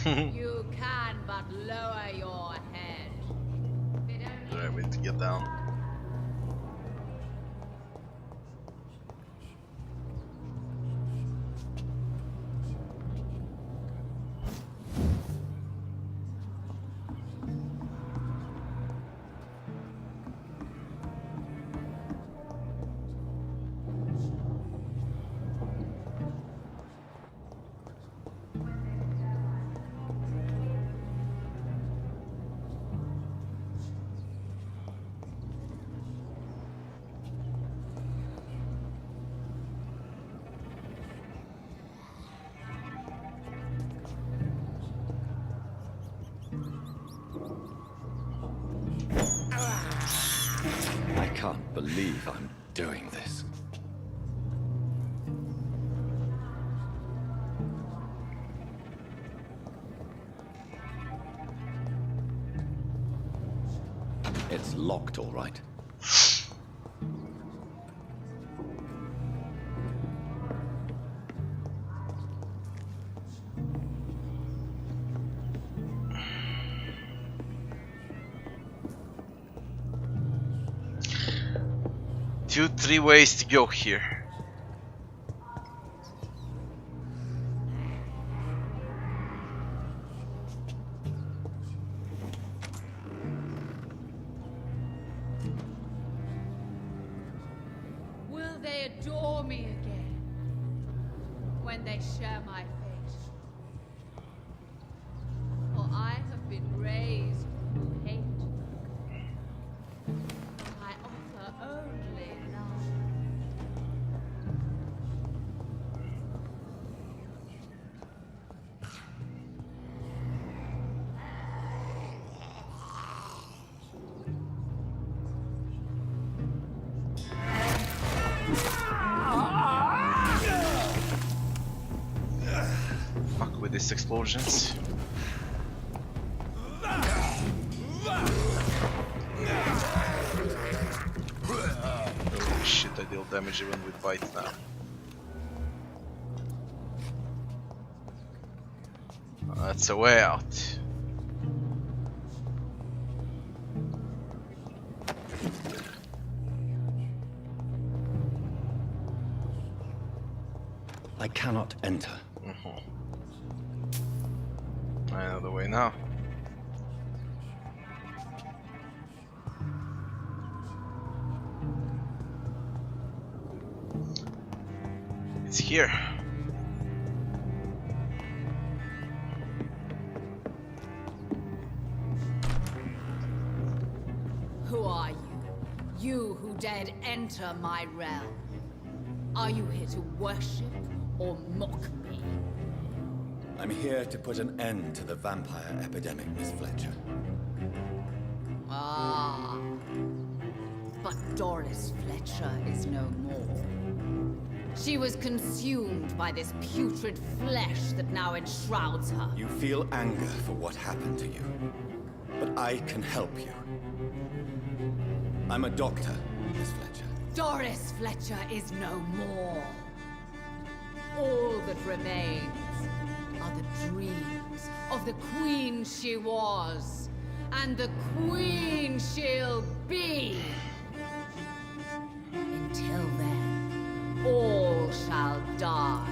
You can but lower your head. Alright, we need to get down. I can't believe I'm doing this. It's locked, all right. Three ways to go here. Will they adore me again when they share my fate? For I have been raised through hate. I offer only love. Fuck with these explosions. Holy shit, I deal damage even with bite now. That's a way out. I cannot enter. I know the way now. It's here. Who are you? You who dared enter my realm. Are you here to worship or mock me? I'm here to put an end to the vampire epidemic, Miss Fletcher. Ah. But Doris Fletcher is no more. She was consumed by this putrid flesh that now enshrouds her. You feel anger for what happened to you, but I can help you. I'm a doctor, Miss Fletcher. Doris Fletcher is no more. All that remains are the dreams of the queen she was, and the queen she'll be. Until then, all shall die,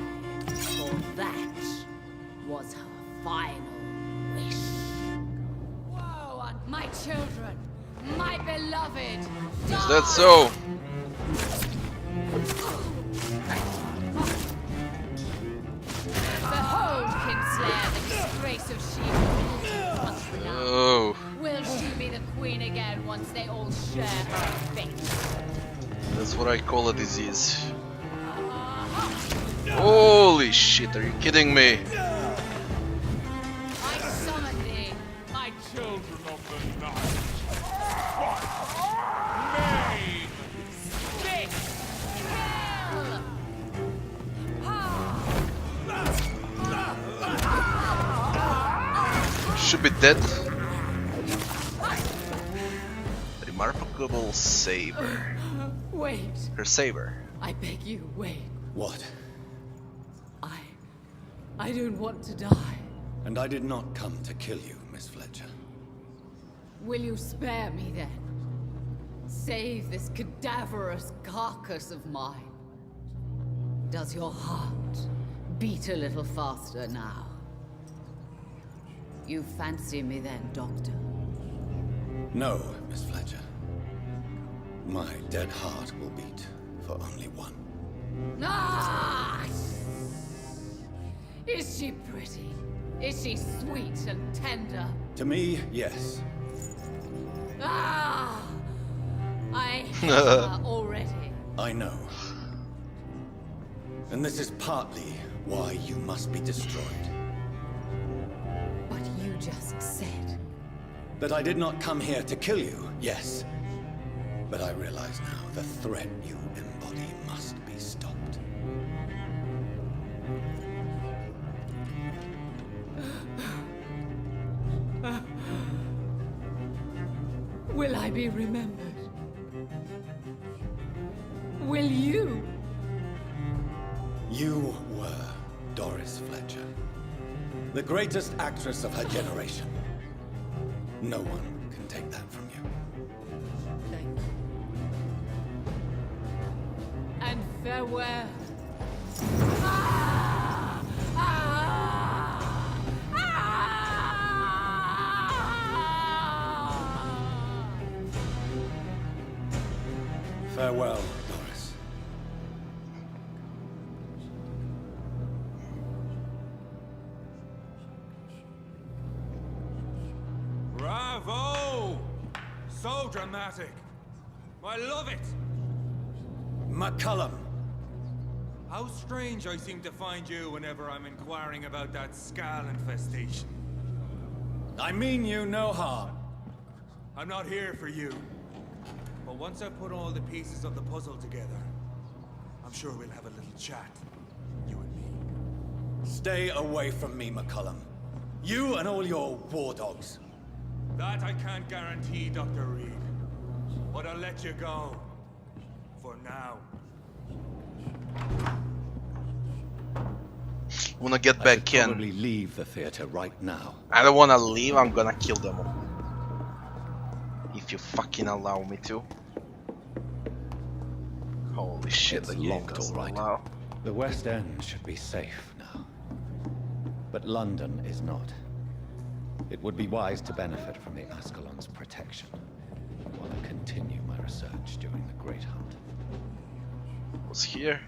for that was her beloved! Is that so? Behold, Kinslayer, the disgrace of she Oh. Will she be the queen again once they all share her fate? That's what I call a disease. Holy shit, are you kidding me? I summon thee, my Children of the night. Name! spit! Kill! Should be dead. Remarkable saber. Wait, Her saber. I beg you, wait. What? I don't want to die. And I did not come to kill you, Miss Fletcher. Will you spare me then? Save this cadaverous carcass of mine. Does your heart beat a little faster now? You fancy me then, Doctor? No, Miss Fletcher. My dead heart will beat for only one. Ah! Is she pretty? Is she sweet and tender? To me, yes. Ah! I hate her already. I know. And this is partly why you must be destroyed. But you just said... That I did not come here to kill you, yes. But I realize now the threat you embody must be stopped. Will I be remembered? Will you? You were Doris Fletcher, the greatest actress of her generation. No one can take that from you. Thank you. And farewell. Ah! Ah! Ah! Farewell, Doris. Bravo! So dramatic. I love it. McCullum! How strange I seem to find you whenever I'm inquiring about that skal infestation. I mean you no harm. I'm not here for you. But once I've put all the pieces of the puzzle together, I'm sure we'll have a little chat. You and me. Stay away from me, McCullum. You and all your war dogs. That I can't guarantee, Dr. Reid. But I'll let you go. For now. Wanna get back in. Probably leave the theater right now. I don't wanna leave, I'm gonna kill them all. If you fucking allow me to. Holy shit, It's the game locked, doesn't all right. allow. The West End should be safe now. But London is not. It would be wise to benefit from the Ascalon's protection while I continue my research during the Great Hunt. Was here.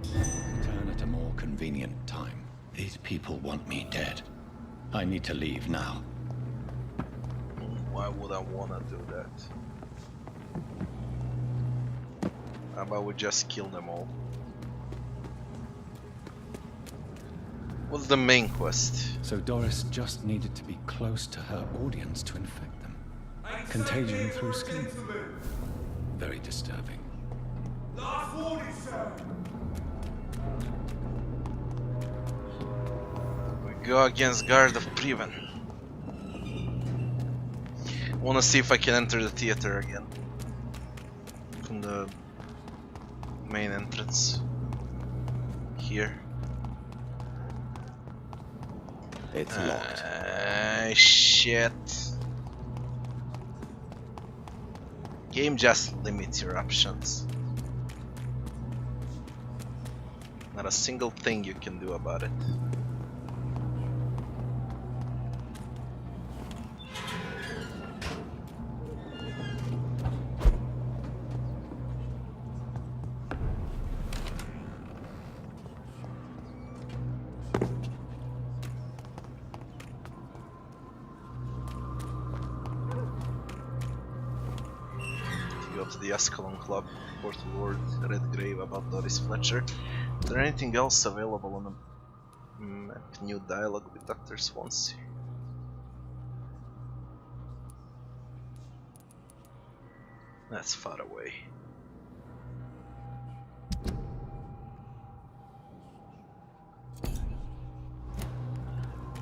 Return at a more convenient time. These people want me dead. I need to leave now. Why would I wanna do that? How about we just kill them all? What's the main quest? So Doris just needed to be close to her audience to infect them. Contagion through skin. Very disturbing. Last warning, sir. We go against Guard of Priven. Wanna see if I can enter the theater again. From the main entrance. Here. It's locked. Shit. Game just limits your options. Not a single thing you can do about it. To the Escalon Club, report to Lord Redgrave about Doris Fletcher. Is there anything else available on the map? New dialogue with Dr. Swansea. That's far away.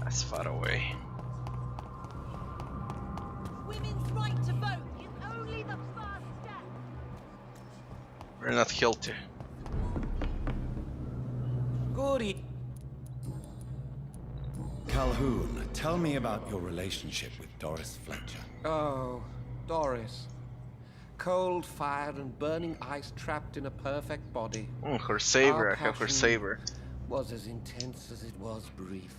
That's far away. Women's right to vote is only the first step. We're not guilty. Goody. Calhoun, tell me about your relationship with Doris Fletcher. Oh, Doris. Cold fire and burning ice trapped in a perfect body. Her saber, Our I have her passion saber. Was as intense as it was brief.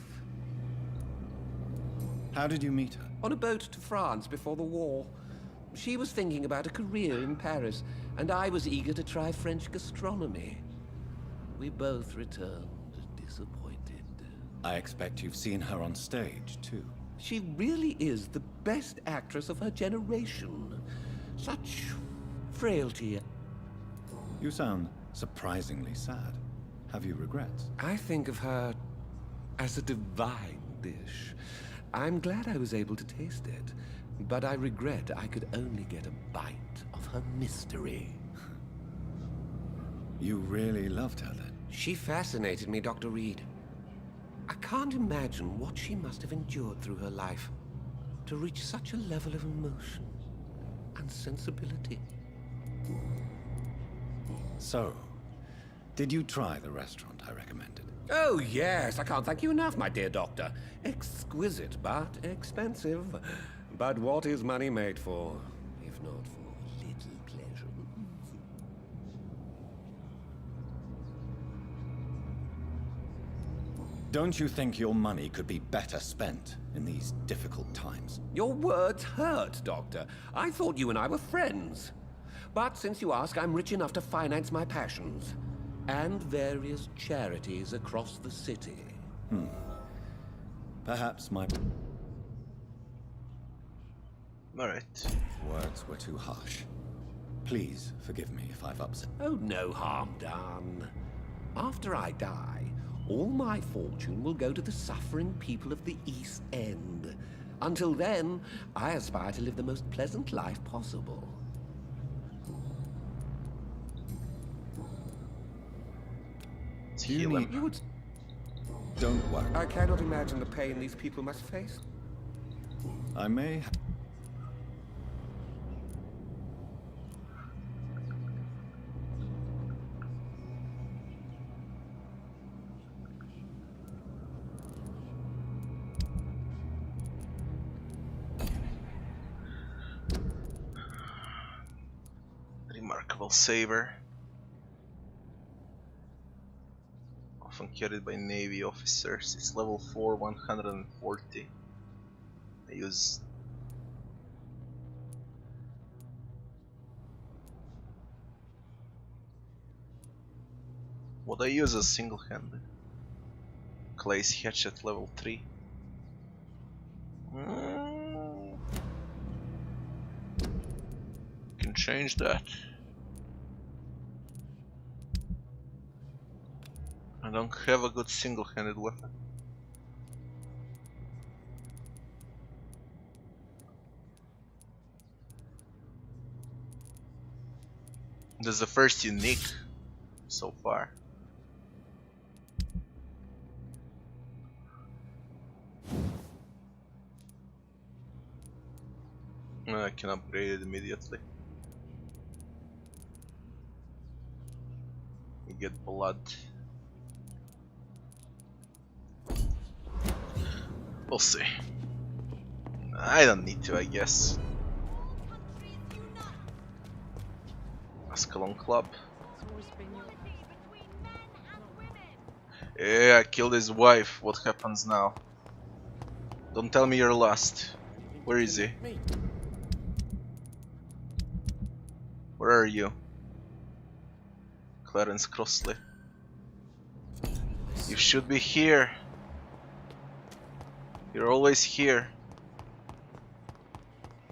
How did you meet her? On a boat to France before the war. She was thinking about a career in Paris, and I was eager to try French gastronomy. We both returned disappointed. I expect you've seen her on stage, too. She really is the best actress of her generation. Such frailty. You sound surprisingly sad. Have you regrets? I think of her as a divine dish. I'm glad I was able to taste it, but I regret I could only get a bite of her mystery. You really loved her then? She fascinated me, Dr. Reid. I can't imagine what she must have endured through her life to reach such a level of emotion and sensibility. So, did you try the restaurant I recommended? Oh, yes. I can't thank you enough, my dear doctor. Exquisite, but expensive. But what is money made for, if not for little pleasure? Don't you think your money could be better spent in these difficult times? Your words hurt, Doctor. I thought you and I were friends. But since you ask, I'm rich enough to finance my passions. And various charities across the city. Perhaps my... Alright. words were too harsh. Please forgive me if I've upset... Oh, no harm done. After I die, all my fortune will go to the suffering people of the East End. Until then, I aspire to live the most pleasant life possible. You need... You would... Don't worry. I cannot imagine the pain these people must face. I may... Remarkable saber. Often carried by Navy officers. It's level 4, 140. I use... What I use is single-handed. Clay's hatchet level 3. Can change that. I don't have a good single-handed weapon. This is the first unique so far. I can upgrade it immediately. We get blood. We'll see. I don't need to, I guess. Ascalon Club. Yeah, I killed his wife. What happens now? Don't tell me you're lost. Where is he? Where are you? Clarence Crossley. You should be here. You're always here.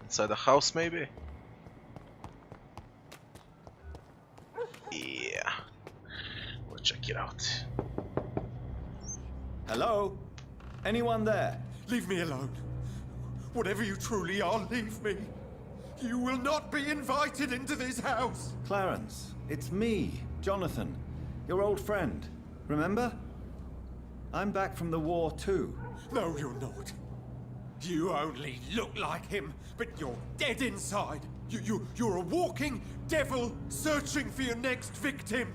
Inside the house, maybe? Yeah. We'll check it out. Hello? Anyone there? Leave me alone. Whatever you truly are, leave me. You will not be invited into this house. Clarence, it's me, Jonathan, your old friend. Remember? I'm back from the war too. No, you're not. You only look like him, but you're dead inside. You're a walking devil searching for your next victim.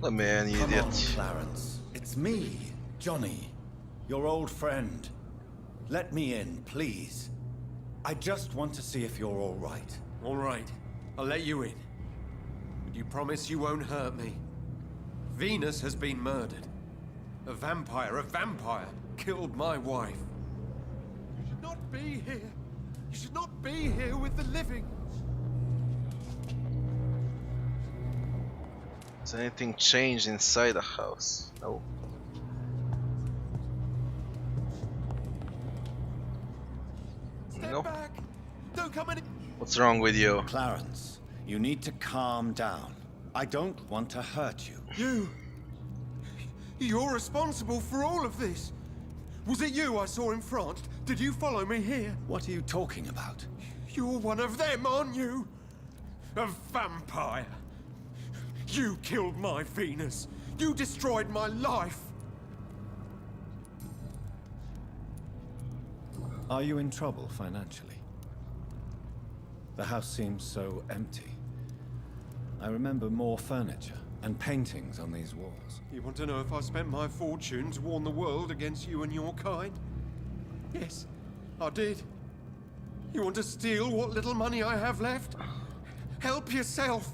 Oh man, you Come idiot. on, Clarence. It's me, Johnny, your old friend. Let me in, please. I just want to see if you're all right. All right, I'll let you in. But you promise you won't hurt me. Venus has been murdered. A vampire killed my wife. You should not be here. You should not be here with the living. Has anything changed inside the house? No. Step back. Don't come in. What's wrong with you? Clarence, you need to calm down. I don't want to hurt you. You're responsible for all of this. Was it you I saw in France? Did you follow me here? What are you talking about? You're one of them, aren't you? A vampire. You killed my Venus. You destroyed my life. Are you in trouble financially? The house seems so empty. I remember more furniture and paintings on these walls. You want to know if I spent my fortune to warn the world against you and your kind? Yes, I did. You want to steal what little money I have left? Help yourself.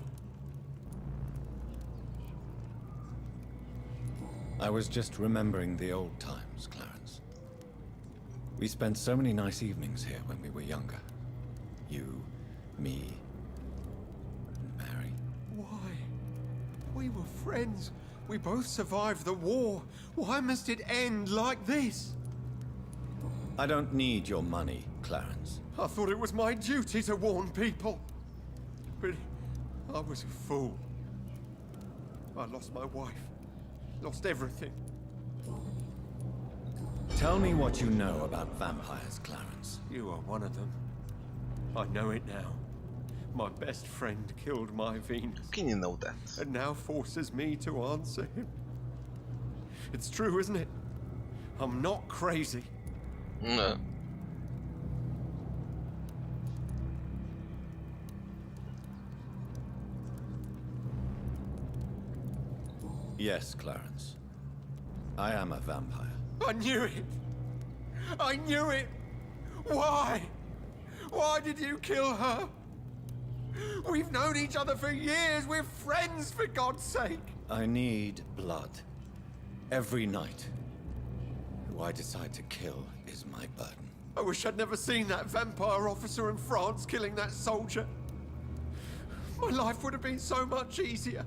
I was just remembering the old times, Clarence. We spent so many nice evenings here when we were younger. You, me, and Mary. Why? We were friends. We both survived the war. Why must it end like this? I don't need your money, Clarence. I thought it was my duty to warn people. But I was a fool. I lost my wife. Lost everything. Tell me what you know about vampires, Clarence. You are one of them. I know it now. My best friend killed my Venus. How can you know that? And now forces me to answer him. It's true, isn't it? I'm not crazy. No. Yes, Clarence. I am a vampire. I knew it! I knew it! Why? Why did you kill her? We've known each other for years. We're friends, for God's sake. I need blood. Every night. Who I decide to kill is my burden. I wish I'd never seen that vampire officer in France killing that soldier. My life would have been so much easier.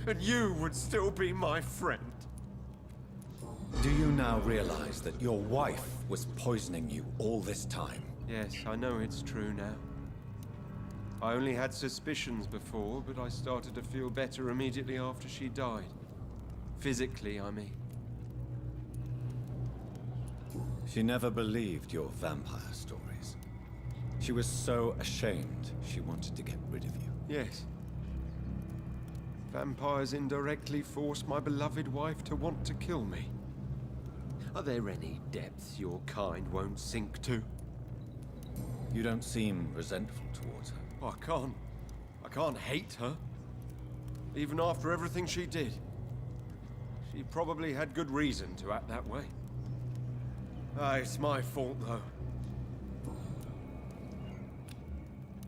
And you would still be my friend. Do you now realize that your wife was poisoning you all this time? Yes, I know it's true now. I only had suspicions before, but I started to feel better immediately after she died. Physically, I mean. She never believed your vampire stories. She was so ashamed she wanted to get rid of you. Yes. Vampires indirectly force my beloved wife to want to kill me. Are there any depths your kind won't sink to? You don't seem resentful towards her. I can't hate her. Even after everything she did. She probably had good reason to act that way. It's my fault, though.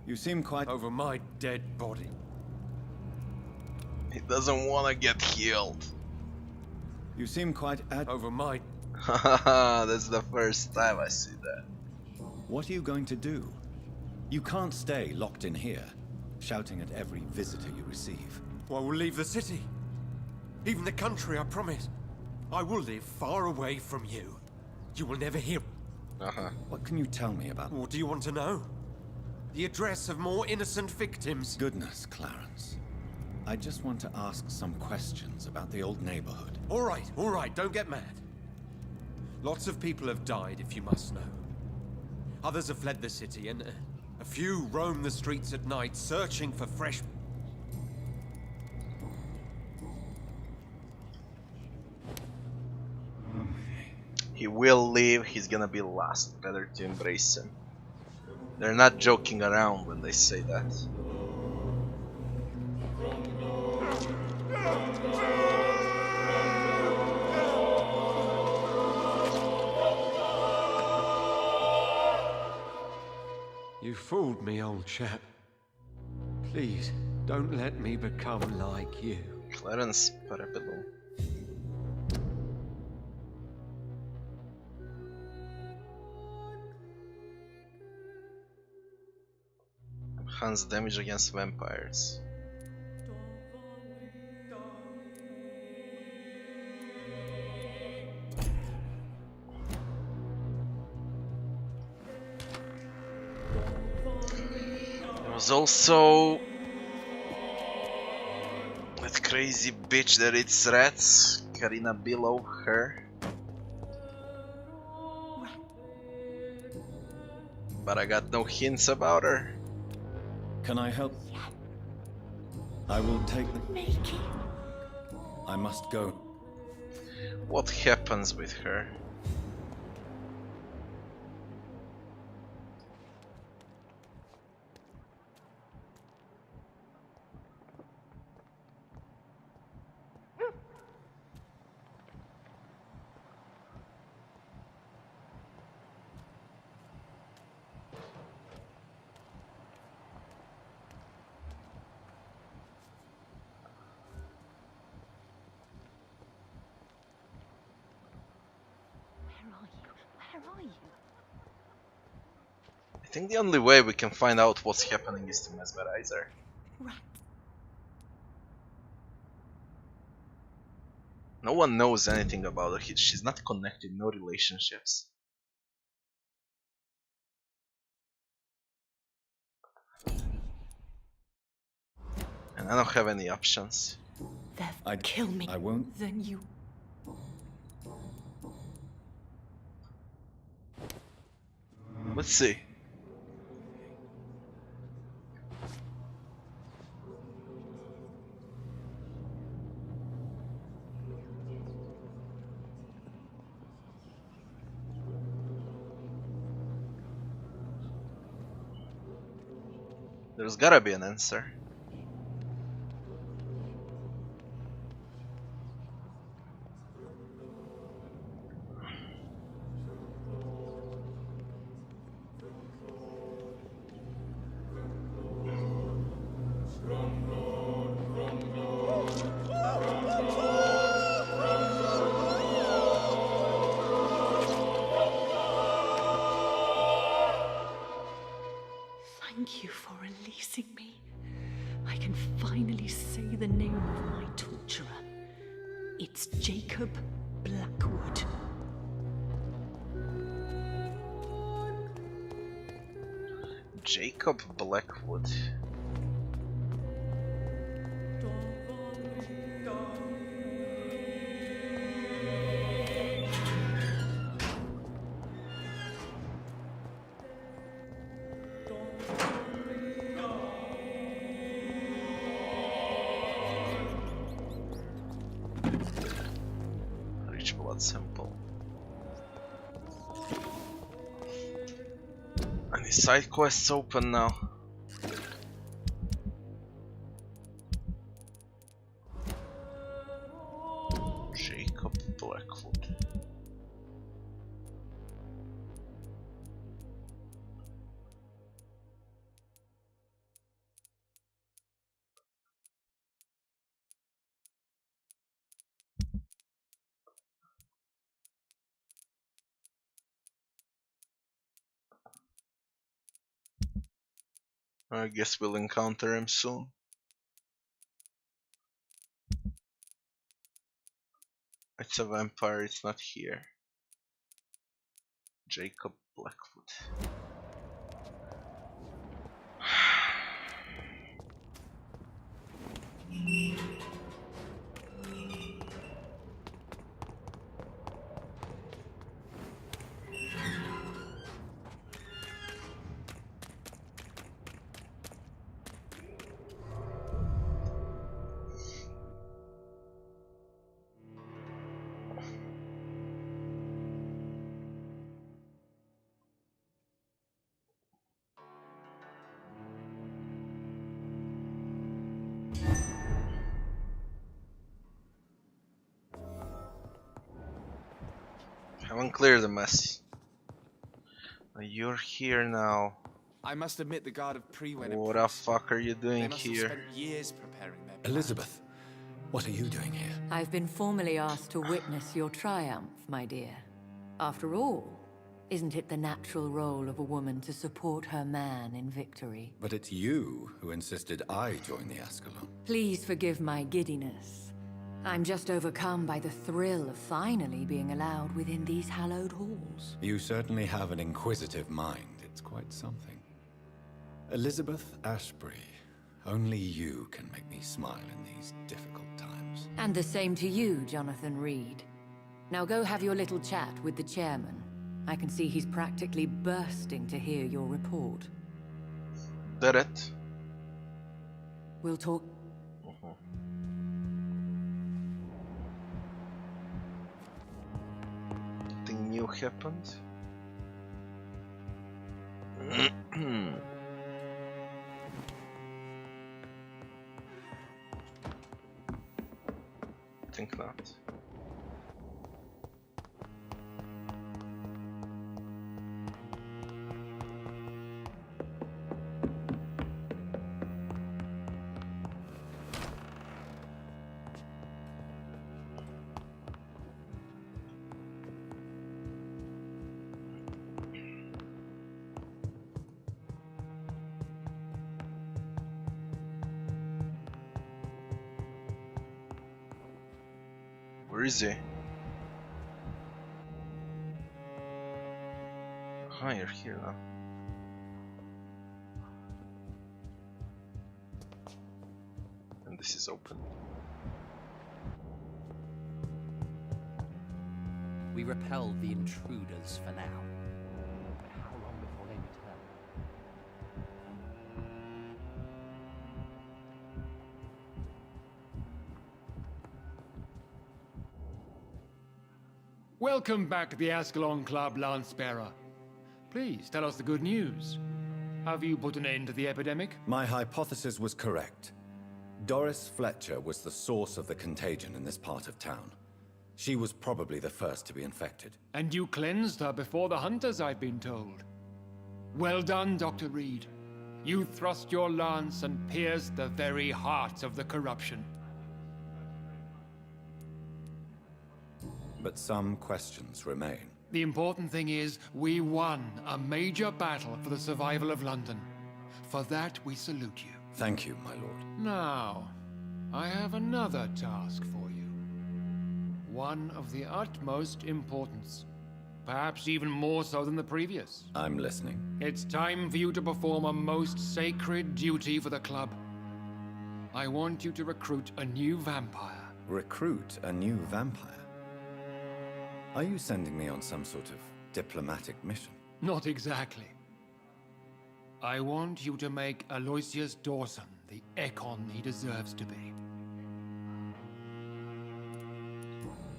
You seem quite... Over my dead body. He doesn't want to get healed. You seem quite over my... Haha, that's the first time I see that. What are you going to do? You can't stay locked in here, shouting at every visitor you receive. Well, I will leave the city. Even the country, I promise. I will live far away from you. You will never hear... What can you tell me about... What do you want to know? The address of more innocent victims? Goodness, Clarence. I just want to ask some questions about the old neighborhood. All right, don't get mad. Lots of people have died, if you must know. Others have fled the city, and a few roam the streets at night, searching for fresh... He will leave, he's gonna be last. Better to embrace him. They're not joking around when they say that. You fooled me, old chap. Please, don't let me become like you. Clarence Parabellum. Enhance damage against vampires. There was also that crazy bitch that eats rats, Karina below her. But I got no hints about her. Can I help? I will take them. I must go. What happens with her? I think the only way we can find out what's happening is to mesmerize her. No one knows anything about her. She's not connected, no relationships. And I don't have any options. I'd kill me. I won't. Then you... Let's see. There's gotta be an answer. Thank you for releasing me. I can finally say the name of my torturer. It's Jacob Blackwood. Jacob Blackwood. that simple. Any side quests open now? Jacob Blackwood. I guess we'll encounter him soon. It's a vampire, it's not here. Jacob Blackwood. Haven't cleared the mess. You're here now. I must admit the Guard of Pre went What the fuck are you doing They must have here? spent years preparing their plan. Elizabeth, what are you doing here? I've been formally asked to witness your triumph, my dear. After all, isn't it the natural role of a woman to support her man in victory? But it's you who insisted I join the Ascalon. Please forgive my giddiness. I'm just overcome by the thrill of finally being allowed within these hallowed halls. You certainly have an inquisitive mind. It's quite something. Elizabeth Ashbury, only you can make me smile in these difficult times. And the same to you, Jonathan Reid. Now go have your little chat with the chairman. I can see he's practically bursting to hear your report. Did it? We'll talk. Nothing new happened. Think not. Where is he? Ah, you're here now. And this is open. We repelled the intruders for now. How long before they return? Welcome back to the Ascalon Club, Lance-Bearer. Please, tell us the good news. Have you put an end to the epidemic? My hypothesis was correct. Doris Fletcher was the source of the contagion in this part of town. She was probably the first to be infected. And you cleansed her before the hunters, I've been told. Well done, Dr. Reid. You thrust your lance and pierced the very heart of the corruption. But some questions remain. The important thing is, we won a major battle for the survival of London. For that, we salute you. Thank you, my lord. Now, I have another task for you. One of the utmost importance. Perhaps even more so than the previous. I'm listening. It's time for you to perform a most sacred duty for the club. I want you to recruit a new vampire. Recruit a new vampire? Are you sending me on some sort of diplomatic mission? Not exactly. I want you to make Aloysius Dawson the Ekon he deserves to be.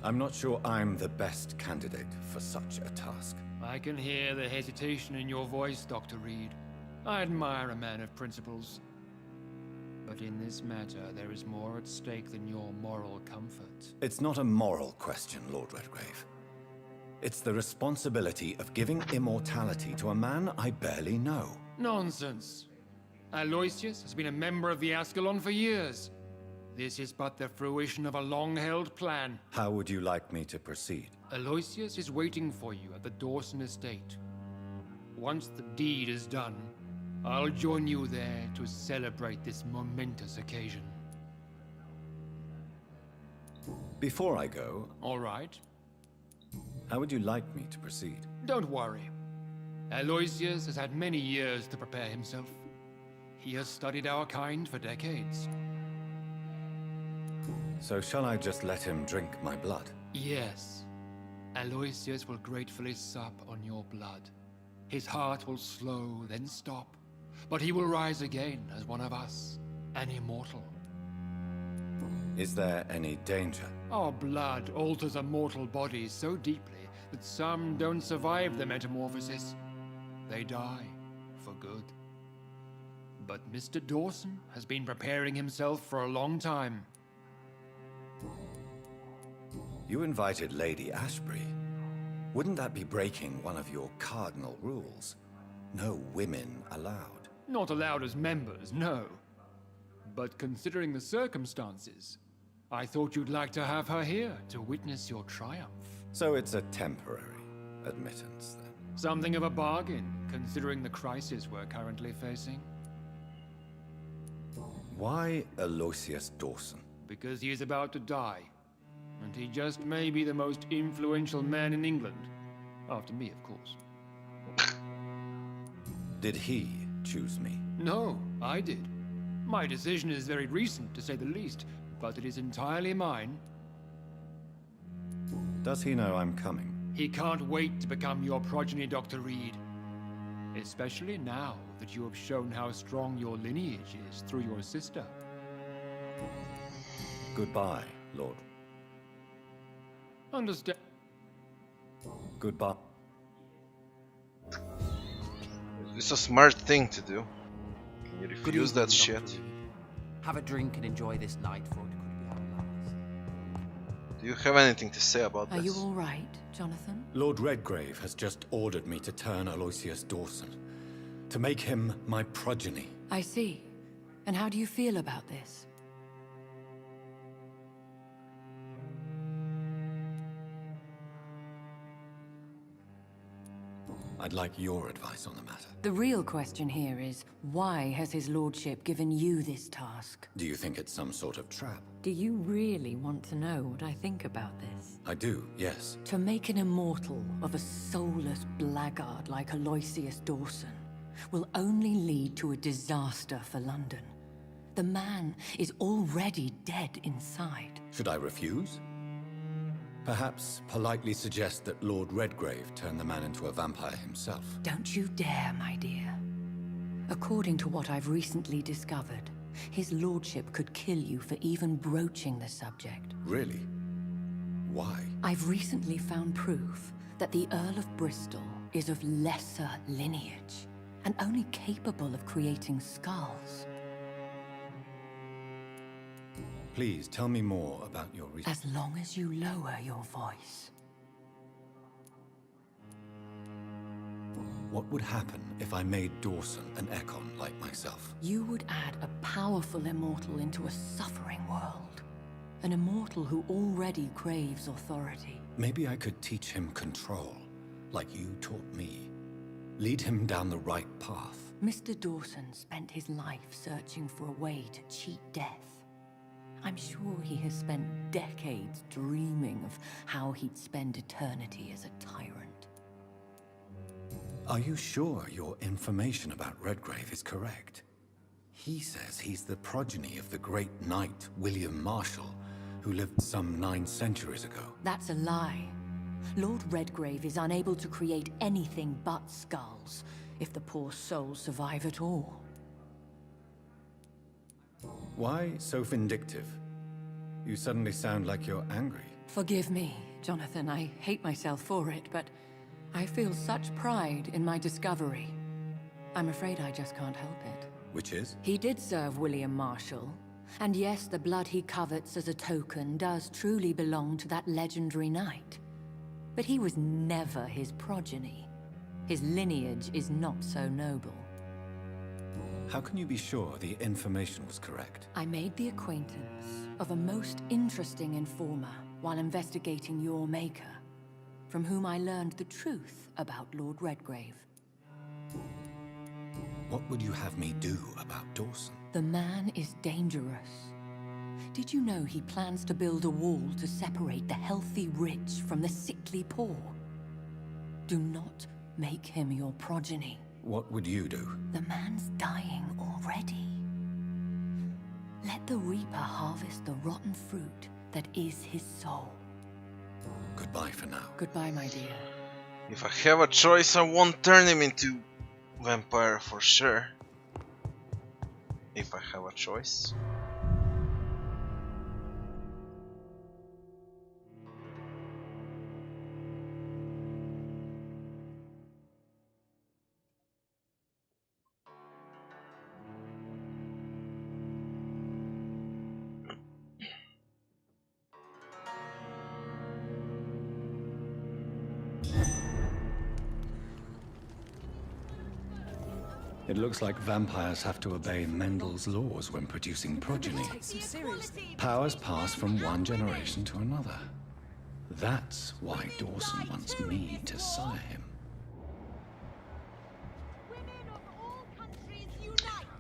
I'm not sure I'm the best candidate for such a task. I can hear the hesitation in your voice, Dr. Reid. I admire a man of principles. But in this matter, there is more at stake than your moral comfort. It's not a moral question, Lord Redgrave. It's the responsibility of giving immortality to a man I barely know. Nonsense. Aloysius has been a member of the Ascalon for years. This is but the fruition of a long-held plan. How would you like me to proceed? Aloysius is waiting for you at the Dawson estate. Once the deed is done, I'll join you there to celebrate this momentous occasion. Before I go... All right. How would you like me to proceed? Don't worry. Aloysius has had many years to prepare himself. He has studied our kind for decades. So shall I just let him drink my blood? Yes. Aloysius will gratefully sup on your blood. His heart will slow, then stop. But he will rise again as one of us, an immortal. Is there any danger? Our blood alters a mortal body so deeply that some don't survive the metamorphosis. They die for good. But Mr. Dawson has been preparing himself for a long time. You invited Lady Ashbury. Wouldn't that be breaking one of your cardinal rules? No women allowed. Not allowed as members, no. But considering the circumstances, I thought you'd like to have her here to witness your triumph. So it's a temporary admittance, then? Something of a bargain, considering the crisis we're currently facing. Why Aloysius Dawson? Because he is about to die. And he just may be the most influential man in England. After me, of course. Did he choose me? No, I did. My decision is very recent, to say the least, but it is entirely mine. Does he know I'm coming? He can't wait to become your progeny, Dr. Reid. Especially now that you have shown how strong your lineage is through your sister. Goodbye, Lord. Understand. Goodbye. It's a smart thing to do. Can you Good refuse that evening, shit? Dr. Reid. Have a drink and enjoy this night, for it could be our last. Do you have anything to say about Are this? you all right, Jonathan? Lord Redgrave has just ordered me to turn Aloysius Dawson, to make him my progeny. I see. And how do you feel about this? I'd like your advice on the matter. The real question here is, why has his lordship given you this task? Do you think it's some sort of trap? Do you really want to know what I think about this? I do, yes. To make an immortal of a soulless blackguard like Aloysius Dawson will only lead to a disaster for London. The man is already dead inside. Should I refuse? Perhaps politely suggest that Lord Redgrave turn the man into a vampire himself. Don't you dare, my dear. According to what I've recently discovered, his lordship could kill you for even broaching the subject. Really? Why? I've recently found proof that the Earl of Bristol is of lesser lineage and only capable of creating skals. Please tell me more about your reason. As long as you lower your voice. What would happen if I made Dawson an Ekon like myself? You would add a powerful immortal into a suffering world. An immortal who already craves authority. Maybe I could teach him control, like you taught me. Lead him down the right path. Mr. Dawson spent his life searching for a way to cheat death. I'm sure he has spent decades dreaming of how he'd spend eternity as a tyrant. Are you sure your information about Redgrave is correct? He says he's the progeny of the great knight William Marshall, who lived some 9 centuries ago. That's a lie. Lord Redgrave is unable to create anything but skulls, if the poor souls survive at all. Why so vindictive? You suddenly sound like you're angry. Forgive me, Jonathan. I hate myself for it, but I feel such pride in my discovery. I'm afraid I just can't help it. Which is? He did serve William Marshall. And yes, the blood he covets as a token does truly belong to that legendary knight. But he was never his progeny. His lineage is not so noble. How can you be sure the information was correct? I made the acquaintance of a most interesting informer while investigating your maker, from whom I learned the truth about Lord Redgrave. What would you have me do about Dawson? The man is dangerous. Did you know he plans to build a wall to separate the healthy rich from the sickly poor? Do not make him your progeny. What would you do? The man's dying already. Let the Reaper harvest the rotten fruit that is his soul. Goodbye for now. Goodbye, my dear. If I have a choice, I won't turn him into vampire for sure. If I have a choice. It looks like vampires have to obey Mendel's laws when producing progeny. Powers pass from one generation to another. That's why Dawson wants me to sire him.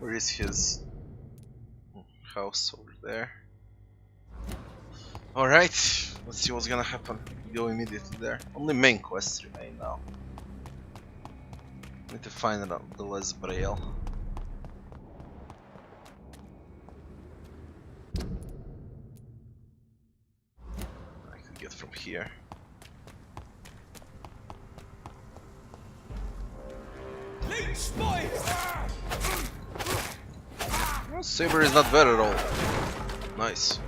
Where is his house? Over there. Alright, let's see what's gonna happen. Go immediately there. Only main quests remain now. Need to find out the Les Braille. I can get from here. Well, Saber is not bad at all. Nice.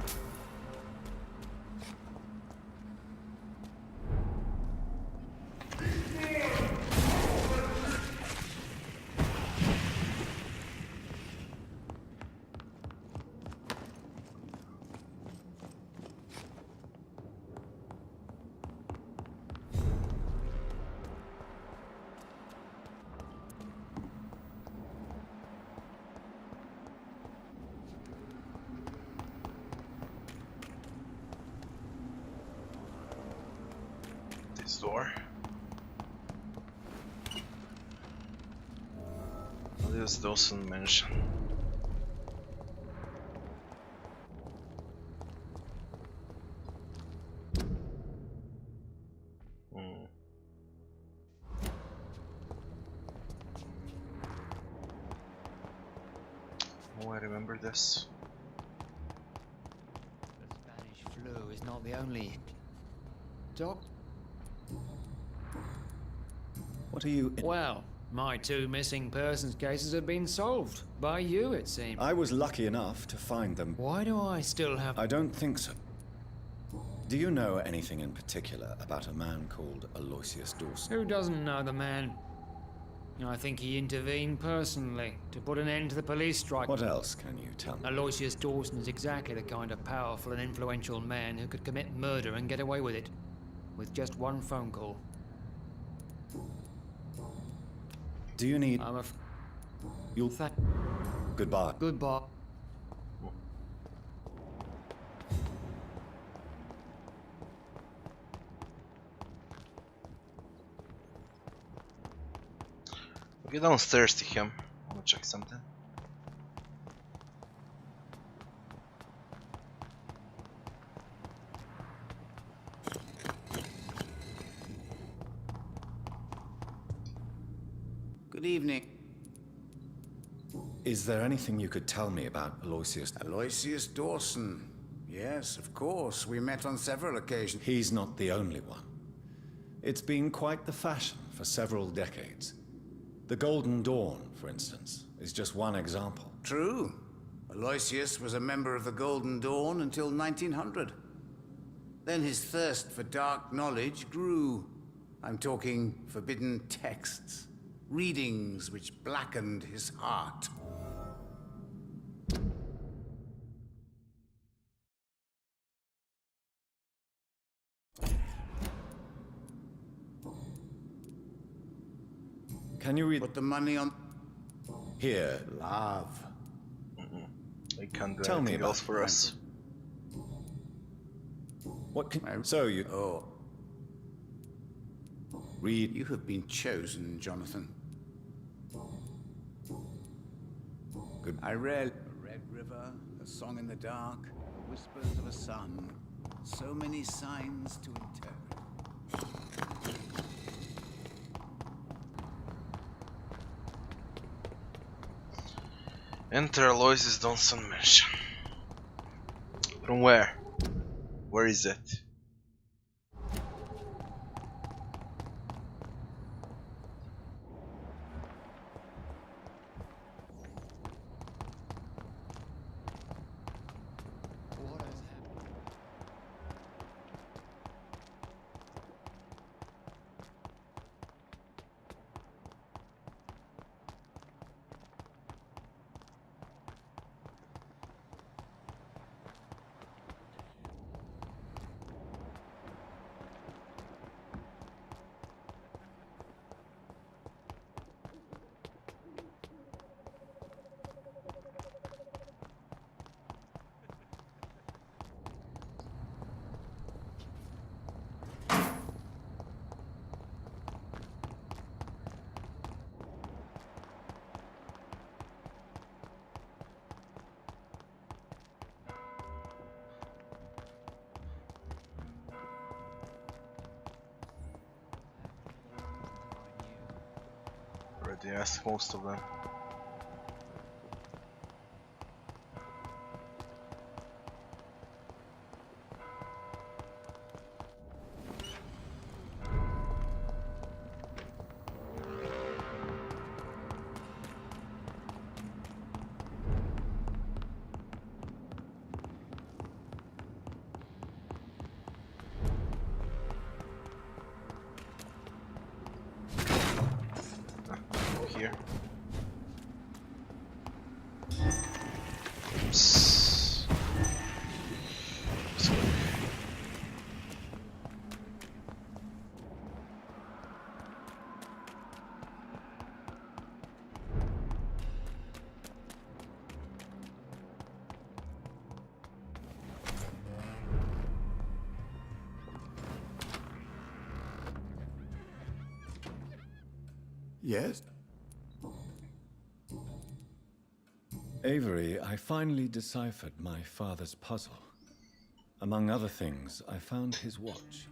Door. What is Dawson Mansion? Oh, I remember this. The Spanish flu is not the only... Doc? What are you... Well, my 2 missing persons cases have been solved. By you, it seems. I was lucky enough to find them. Why do I still have... I don't think so. Do you know anything in particular about a man called Aloysius Dawson? Who doesn't know the man? I think he intervened personally to put an end to the police strike. What else can you tell me? Aloysius Dawson is exactly the kind of powerful and influential man who could commit murder and get away with it. With just one phone call. Do you need... You'll... Goodbye. Goodbye. I'll get downstairs to him. I'll check something. Good evening. Is there anything you could tell me about Aloysius? Aloysius Dawson. Yes, of course. We met on several occasions. He's not the only one. It's been quite the fashion for several decades. The Golden Dawn, for instance, is just one example. True. Aloysius was a member of the Golden Dawn until 1900. Then his thirst for dark knowledge grew. I'm talking forbidden texts, readings which blackened his heart. Can you read? Put the money on... Here. Love. They can't do Tell me anything about else for us. What can... So you... Oh. Reid. You have been chosen, Jonathan. Good. I read A Red River, A Song in the Dark, Whispers of a Sun. So many signs to interpret. Enter Aloysius Donson Mansion. From where? Where is it? Already asked most of them. Here. Oops. Sorry. Yes? Avery, I finally deciphered my father's puzzle. Among other things, I found his watch.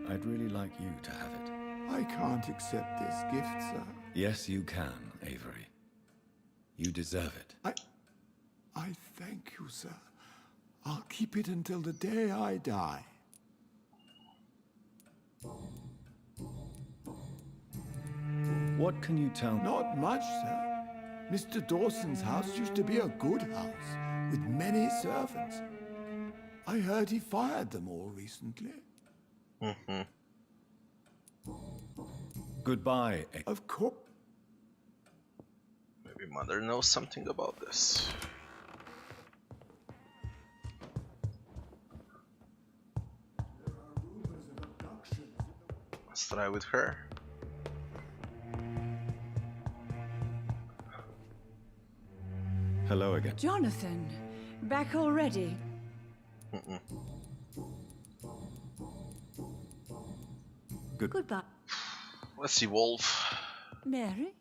I'd really like you to have it. I can't accept this gift, sir. Yes, you can, Avery. You deserve it. I thank you, sir. I'll keep it until the day I die. What can you tell me? Not much, sir. Mr. Dawson's house used to be a good house, with many servants. I heard he fired them all recently. Goodbye. Of course. Maybe Mother knows something about this. Let's try with her. Hello again. Jonathan, back already? Goodbye. Let's evolve. Mary?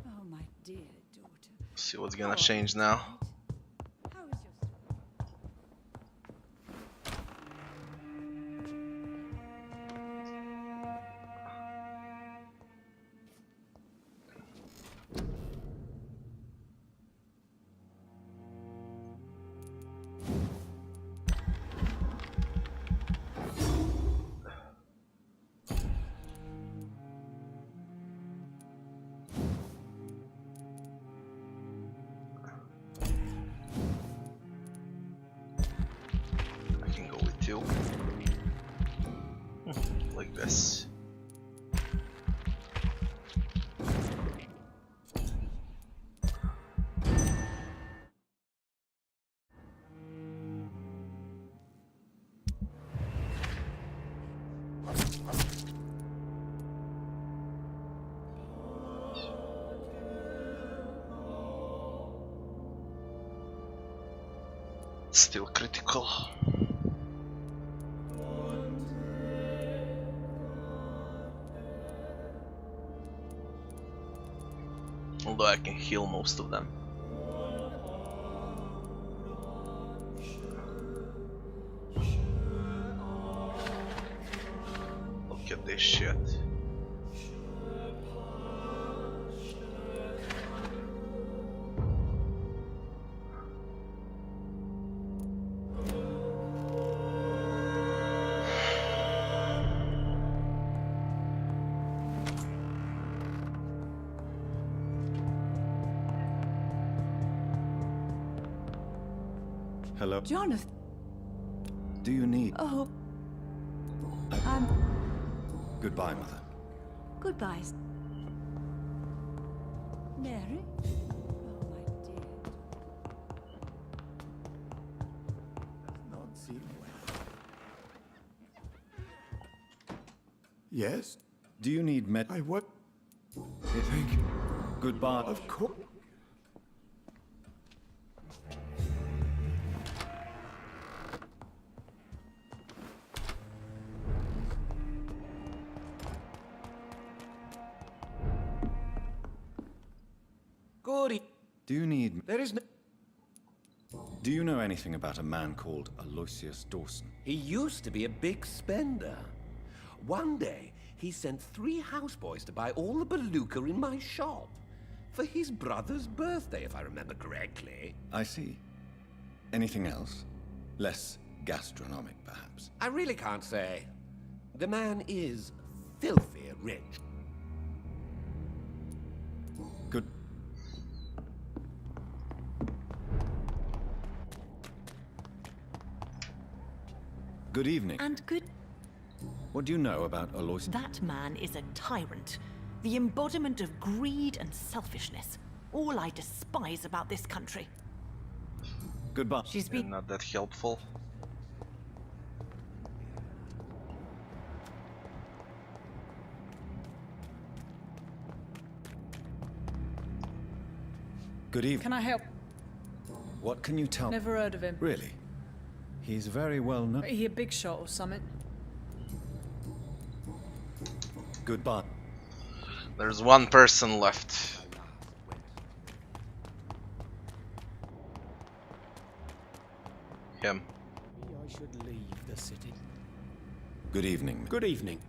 Oh, my dear daughter. See what's gonna change now. How is your... Still critical. Although I can heal most of them. Look at this shit. Hello? Jonathan. Do you need... Oh. Goodbye, Mother. Goodbye. Mary? Oh, my dear. Not seem well. Yes? Do you need med... I what? Thank you. Goodbye. Of course. Do you need... There is no... Do you know anything about a man called Aloysius Dawson? He used to be a big spender. One day, he sent 3 houseboys to buy all the beluga in my shop. For his brother's birthday, if I remember correctly. I see. Anything else? Less gastronomic, perhaps? I really can't say. The man is filthy rich. Good. Good evening. And good... What do you know about Aloysius? That man is a tyrant. The embodiment of greed and selfishness. All I despise about this country. Goodbye. She's been... Not that helpful. Good evening. Can I help? What can you tell me? Never heard of him. Really? He's very well known. He a big shot or something? Goodbye. There's one person left. Him. I should leave the city. Good evening. Good evening.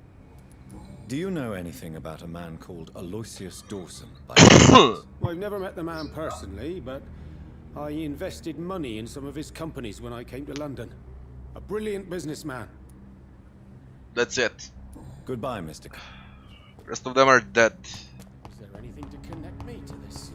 Do you know anything about a man called Aloysius Dawson? Well, I've never met the man personally, but I invested money in some of his companies when I came to London. A brilliant businessman. That's it. Goodbye, Mr. Rest of them are dead. Is there anything to connect me to this city?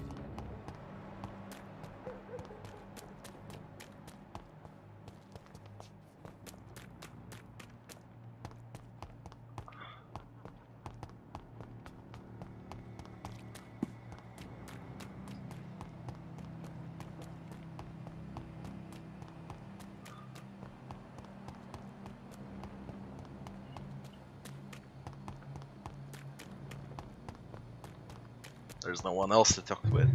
There's no one else to talk with.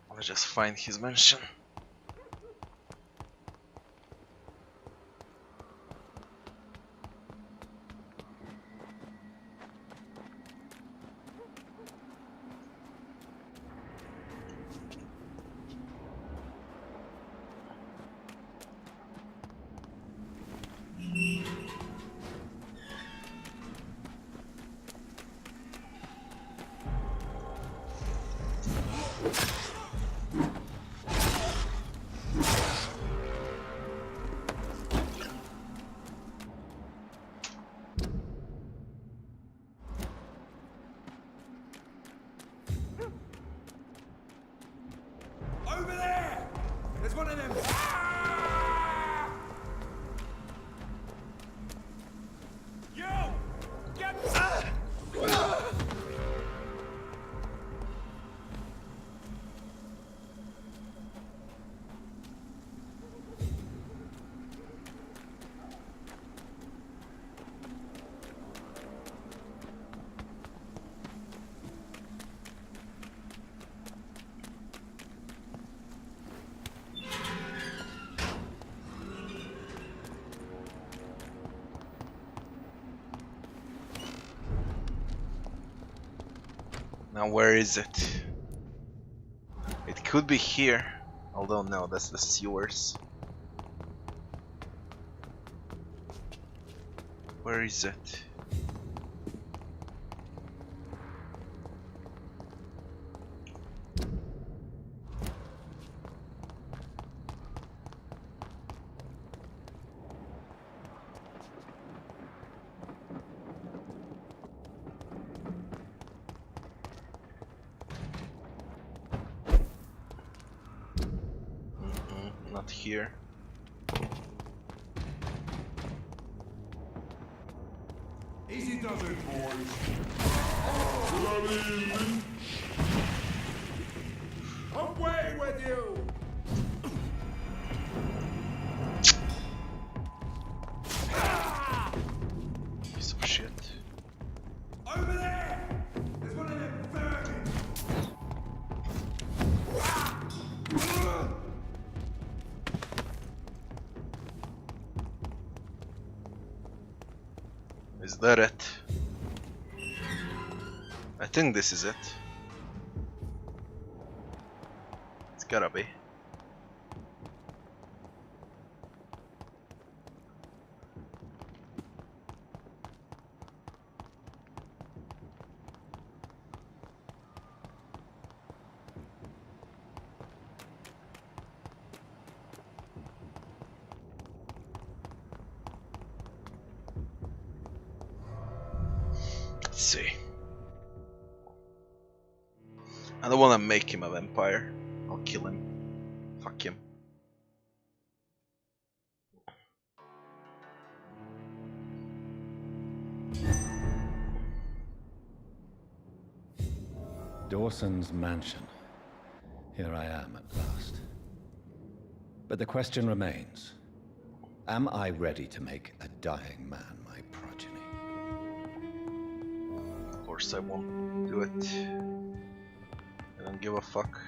I'll just find his mansion. Over there! There's one of them! You! Get... Now where is it? It could be here, although no, that's the sewers. Where is it? Not here. Easy does it, boys. Away with you! Piece of shit. Over there! There's one of them vermin! Is that it? I think this is it. It's gotta be. Let's see. I don't wanna make him a vampire. I'll kill him. Fuck him. Dawson's mansion. Here I am at last. But the question remains. Am I ready to make a dying man my progeny? Of course I won't do it. I don't give a fuck.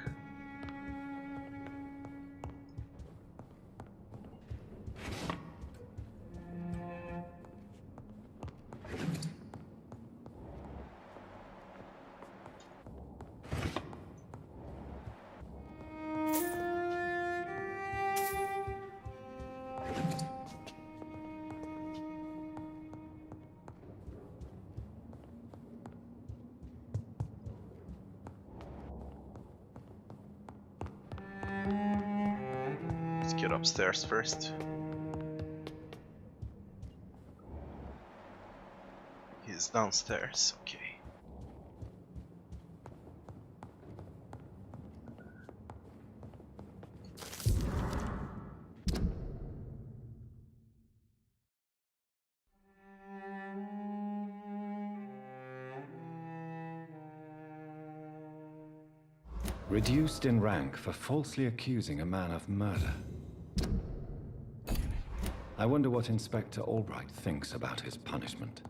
Let's get upstairs first. He's downstairs, okay. Reduced in rank for falsely accusing a man of murder. I wonder what Inspector Albright thinks about his punishment.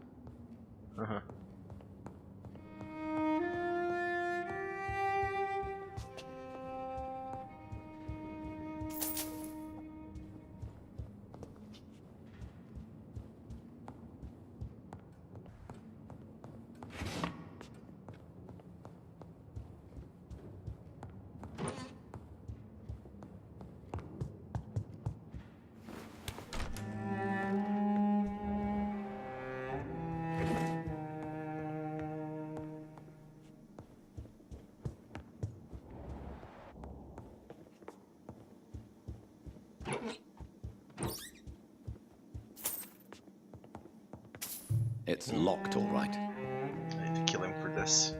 It's locked, all right. I need to kill him for this.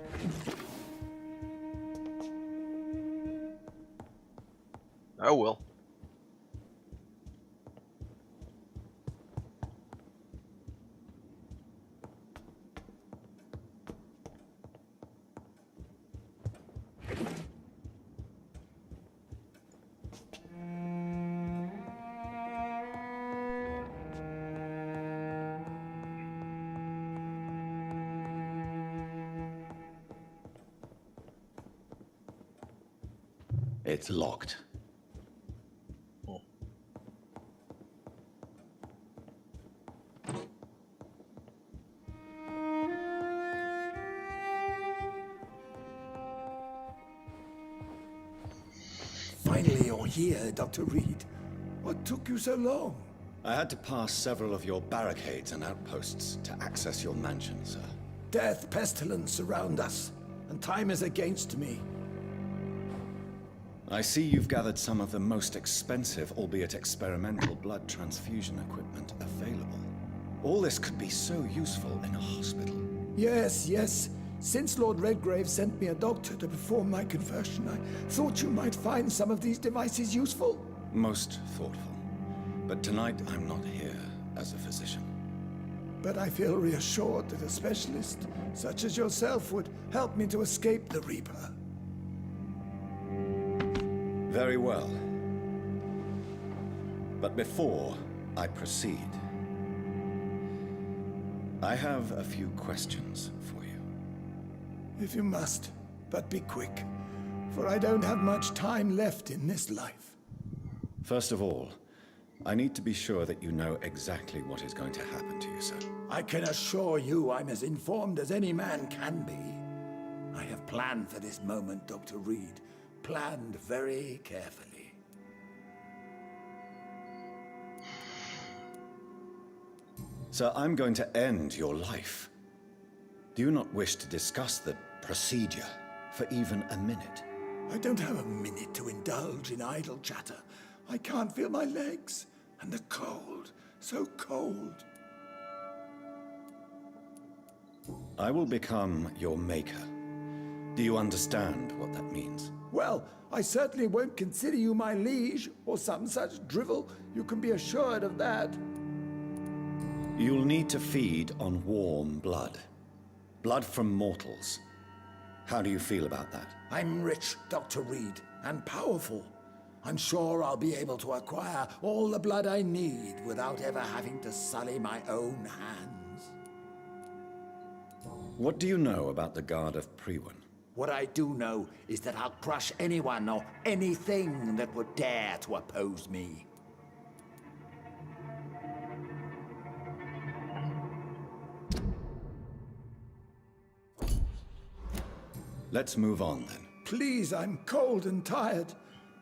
Oh well. It's locked. finally you're here, Dr. Reid. What took you so long? I had to pass several of your barricades and outposts to access your mansion, sir. Death, pestilence surround us, and time is against me. I see you've gathered some of the most expensive, albeit experimental, blood transfusion equipment available. All this could be so useful in a hospital. Yes, yes. Since Lord Redgrave sent me a doctor to perform my conversion, I thought you might find some of these devices useful. Most thoughtful. But tonight I'm not here as a physician. But I feel reassured that a specialist such as yourself would help me to escape the Reaper. Very well. But before I proceed, I have a few questions for you. If you must, but be quick, for I don't have much time left in this life. First of all, I need to be sure that you know exactly what is going to happen to you, sir. I can assure you I'm as informed as any man can be. I have planned for this moment, Dr. Reid. Planned very carefully. Sir, I'm going to end your life. Do you not wish to discuss the procedure for even a minute? I don't have a minute to indulge in idle chatter. I can't feel my legs. And the cold, so cold. I will become your maker. Do you understand what that means? Well, I certainly won't consider you my liege, or some such drivel. You can be assured of that. You'll need to feed on warm blood. Blood from mortals. How do you feel about that? I'm rich, Dr. Reid, and powerful. I'm sure I'll be able to acquire all the blood I need without ever having to sully my own hands. What do you know about the Guard of Priwen? What I do know is that I'll crush anyone or anything that would dare to oppose me. Let's move on then. Please, I'm cold and tired.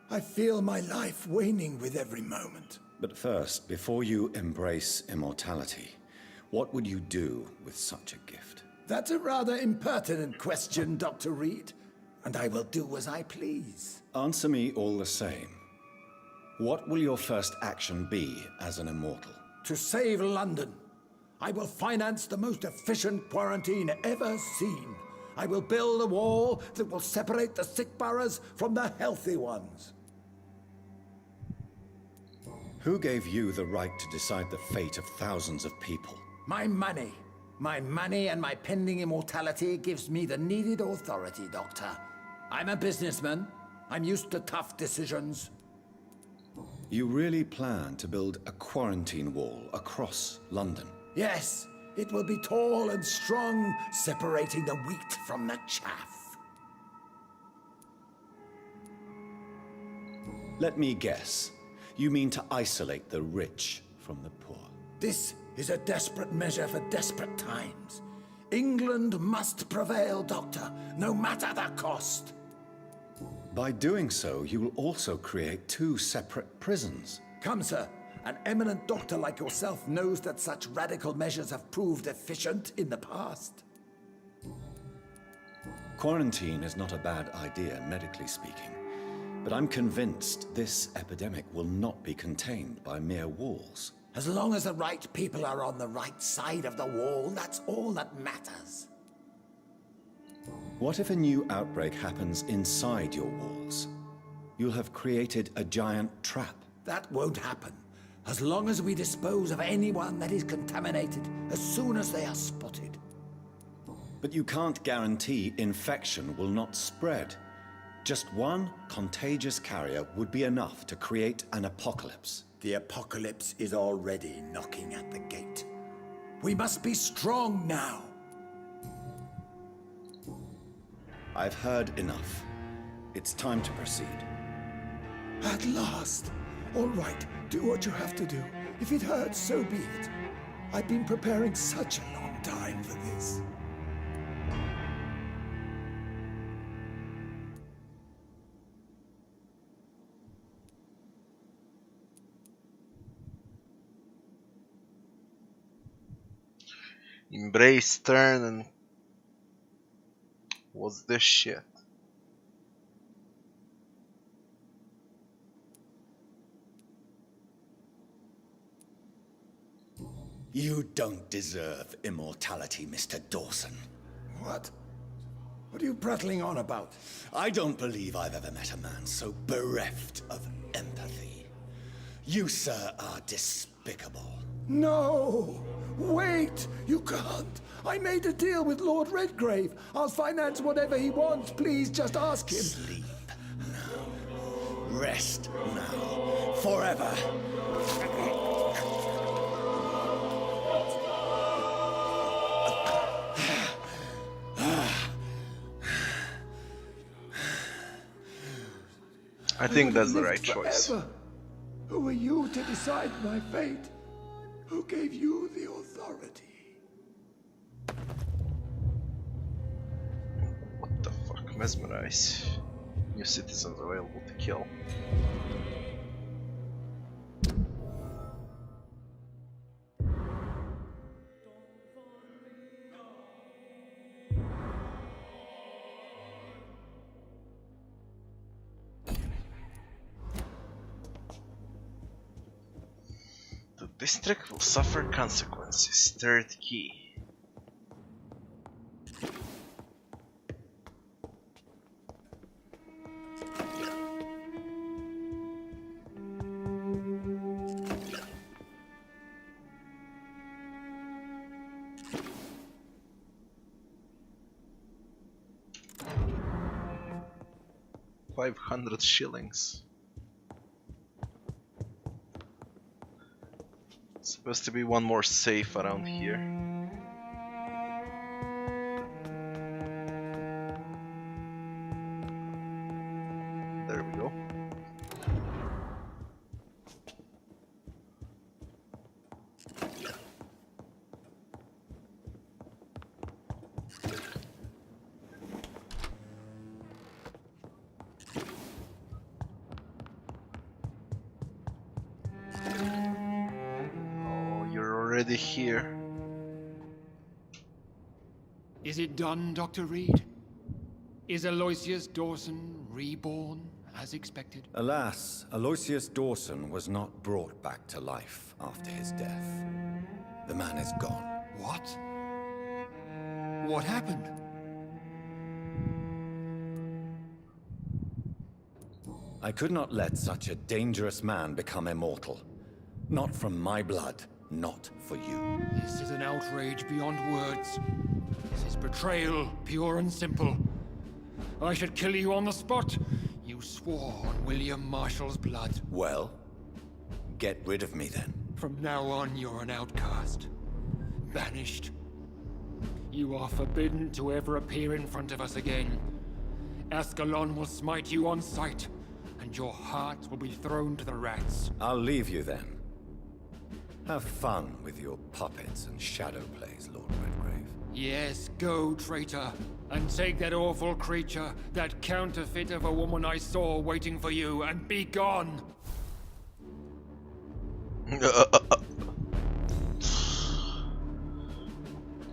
I feel my life waning with every moment. But first, before you embrace immortality, what would you do with such a gift? That's a rather impertinent question, Dr. Reid, and I will do as I please. Answer me all the same. What will your first action be as an immortal? To save London. I will finance the most efficient quarantine ever seen. I will build a wall that will separate the sick boroughs from the healthy ones. Who gave you the right to decide the fate of thousands of people? My money. My money and my pending immortality gives me the needed authority, Doctor. I'm a businessman. I'm used to tough decisions. You really plan to build a quarantine wall across London? Yes, it will be tall and strong, separating the wheat from the chaff. Let me guess. You mean to isolate the rich from the poor? This is a desperate measure for desperate times. England must prevail, Doctor, no matter the cost. By doing so, you will also create two separate prisons. Come, sir. An eminent doctor like yourself knows that such radical measures have proved efficient in the past. Quarantine is not a bad idea, medically speaking. But I'm convinced this epidemic will not be contained by mere walls. As long as the right people are on the right side of the wall, that's all that matters. What if a new outbreak happens inside your walls? You'll have created a giant trap. That won't happen. As long as we dispose of anyone that is contaminated as soon as they are spotted. But you can't guarantee infection will not spread. Just one contagious carrier would be enough to create an apocalypse. The apocalypse is already knocking at the gate. We must be strong now. I've heard enough. It's time to proceed. At last. All right, do what you have to do. If it hurts, so be it. I've been preparing such a long time for this. Embrace turn and what's this shit? You don't deserve immortality, Mr. Dawson. What? What are you prattling on about? I don't believe I've ever met a man so bereft of empathy. You, sir, are despicable. No! Wait! You can't! I made a deal with Lord Redgrave. I'll finance whatever he wants. Please, just ask him. Sleep now. Rest now. Forever. I think that's the right choice. Forever. Who are you to decide my fate? Who gave you the authority? What the fuck? Mesmerize. New citizens available to kill. The district will suffer consequences. Third key. $500. Supposed to be one more safe around here. There we go. Already here. Is it done, Dr. Reid? Is Aloysius Dawson reborn as expected? Alas, Aloysius Dawson was not brought back to life after his death. The man is gone. What? What happened? I could not let such a dangerous man become immortal. Not from my blood. Not for you. This is an outrage beyond words. This is betrayal, pure and simple. I should kill you on the spot. You swore on William Marshall's blood. Well, get rid of me then. From now on, you're an outcast. Banished. You are forbidden to ever appear in front of us again. Ascalon will smite you on sight, and your heart will be thrown to the rats. I'll leave you then. Have fun with your puppets and shadow plays, Lord Redgrave. Yes, go, traitor, and take that awful creature, that counterfeit of a woman I saw waiting for you, and be gone!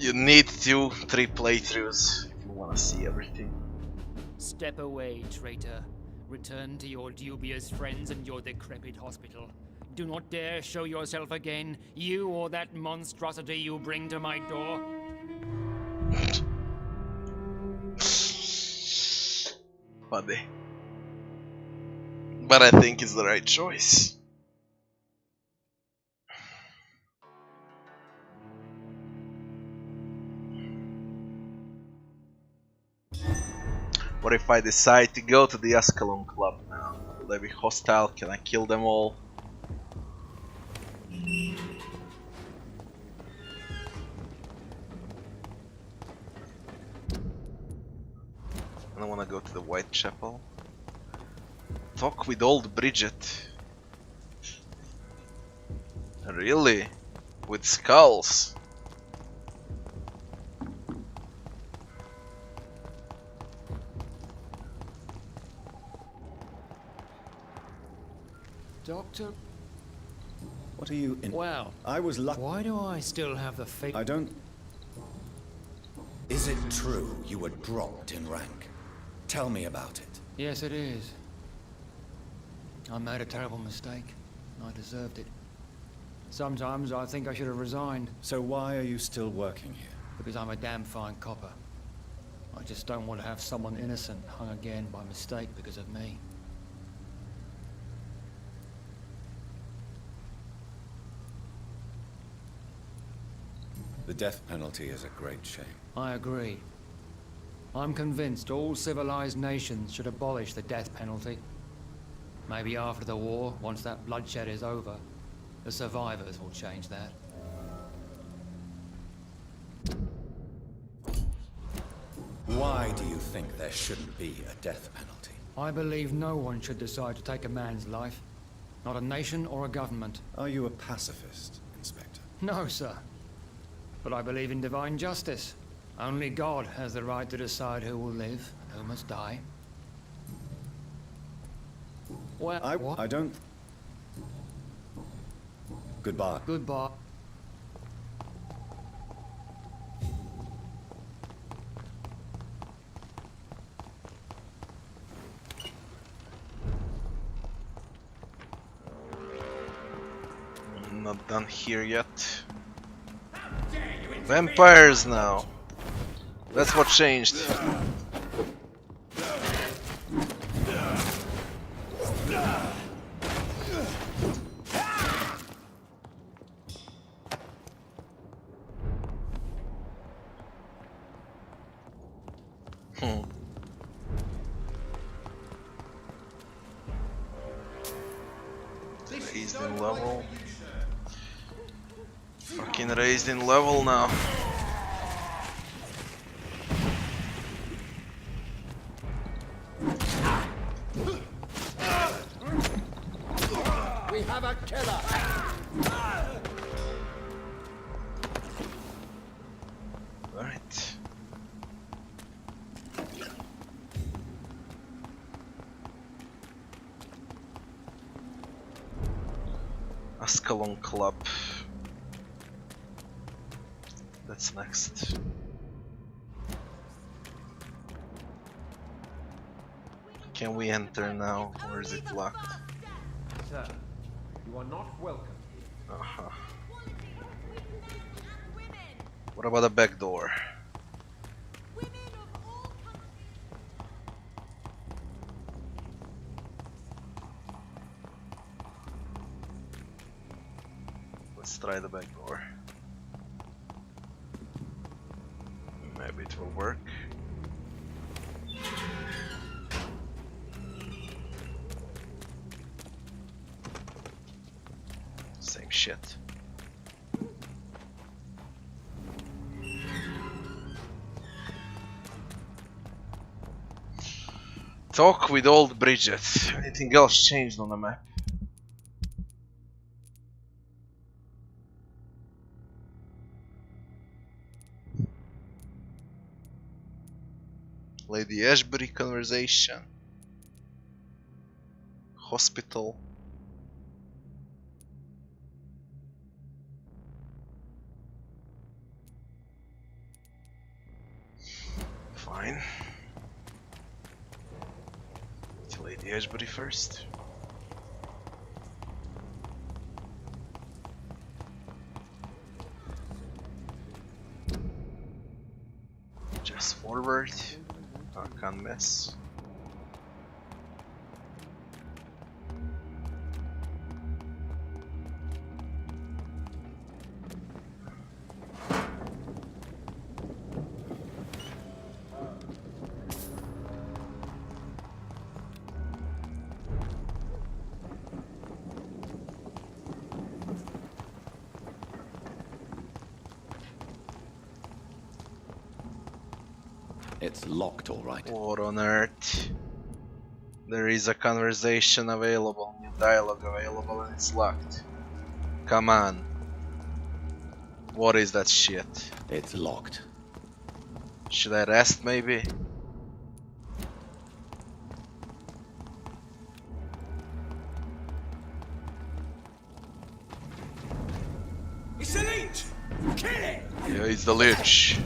You need 2-3 playthroughs if you want to see everything. Step away, traitor. Return to your dubious friends and your decrepit hospital. Do not dare show yourself again, you or that monstrosity you bring to my door. Funny. But I think it's the right choice. What if I decide to go to the Ascalon Club now? Will they be hostile? Can I kill them all? I don't want to go to the Whitechapel. Talk with old Bridget. Really? With skals? Doctor? What are you in? Well, I was lucky. why do I still have the fate? I don't. Is it true you were dropped in rank? Tell me about it. Yes, it is. I made a terrible mistake. I deserved it. Sometimes I think I should have resigned. So why are you still working here? Because I'm a damn fine copper. I just don't want to have someone innocent hung again by mistake because of me. The death penalty is a great shame. I agree. I'm convinced all civilized nations should abolish the death penalty. Maybe after the war, once that bloodshed is over, the survivors will change that. Why do you think there shouldn't be a death penalty? I believe no one should decide to take a man's life. Not a nation or a government. Are you a pacifist, Inspector? No, sir. But I believe in divine justice. Only God has the right to decide who will live and who must die. Well, I don't... Goodbye. Goodbye. I'm not done here yet. Vampires now. That's what changed. Raised in level. Fucking raised in level now. We have a killer! Right. Ascalon Club. That's next. Can we enter now, or is it locked? Sir, you are not welcome. Uh-huh. What about the back door? Let's try the back door. Maybe it will work. Same shit. Talk with old Bridget. Anything else changed on the map? Lady Ashbury conversation. Hospital. Fine. To Lady Ashbury first. Just forward. I can't miss. It's locked, all right. What on earth? There is a conversation available, new dialogue available, and it's locked. Come on. What is that shit? It's locked. Should I rest, maybe? It's the leech! Kill it! Yeah, it's the lich.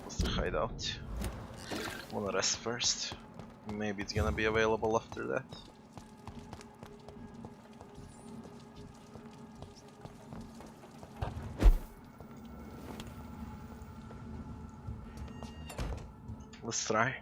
What's the hideout? Wanna rest first. Maybe it's gonna be available after that. Let's try.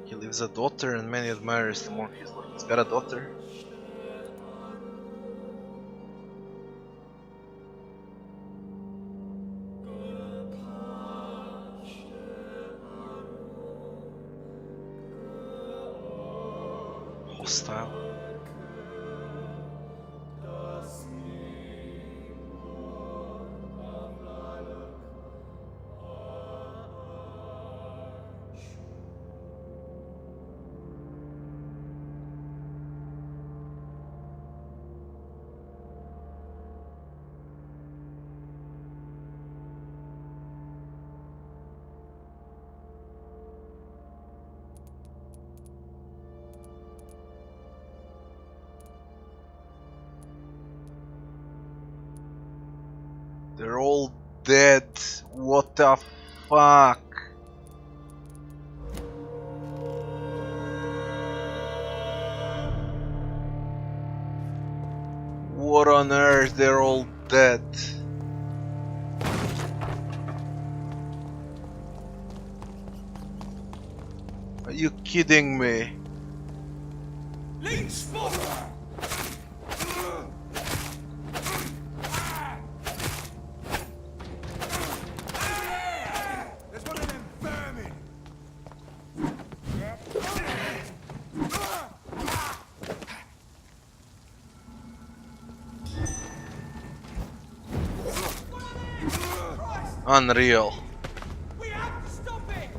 He leaves a daughter and many admirers the more he's lived. He's got a daughter. Hostile. They're all dead. What the fuck? What on earth? They're all dead. Are you kidding me? Unreal. We have to stop it!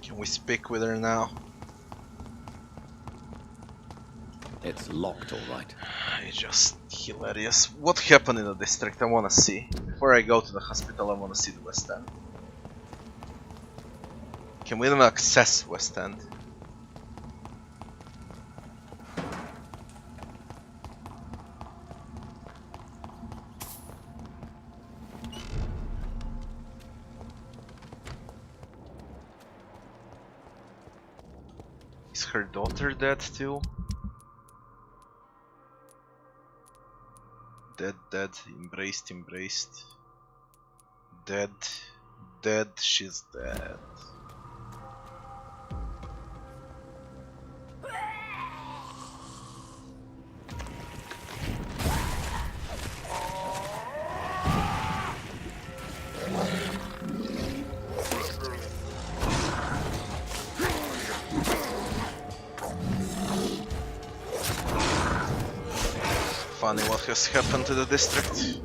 Can we speak with her now? It's locked, all right. It's just hilarious. What happened in the district? I wanna see. Before I go to the hospital, I wanna see the West End. Can we even access West End? Is her daughter dead too? Dead, dead, embraced, embraced. Dead, dead, she's dead. Funny what has happened to the district.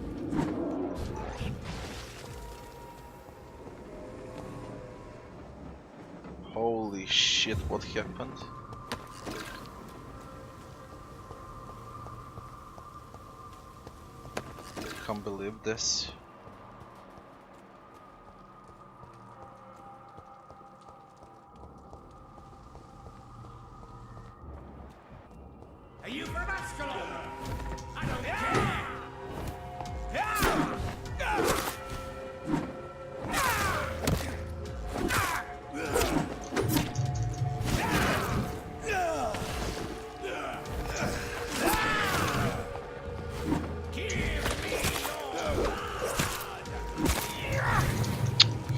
Holy shit, what happened? can't believe this. Are you from Ascalon? I don't care!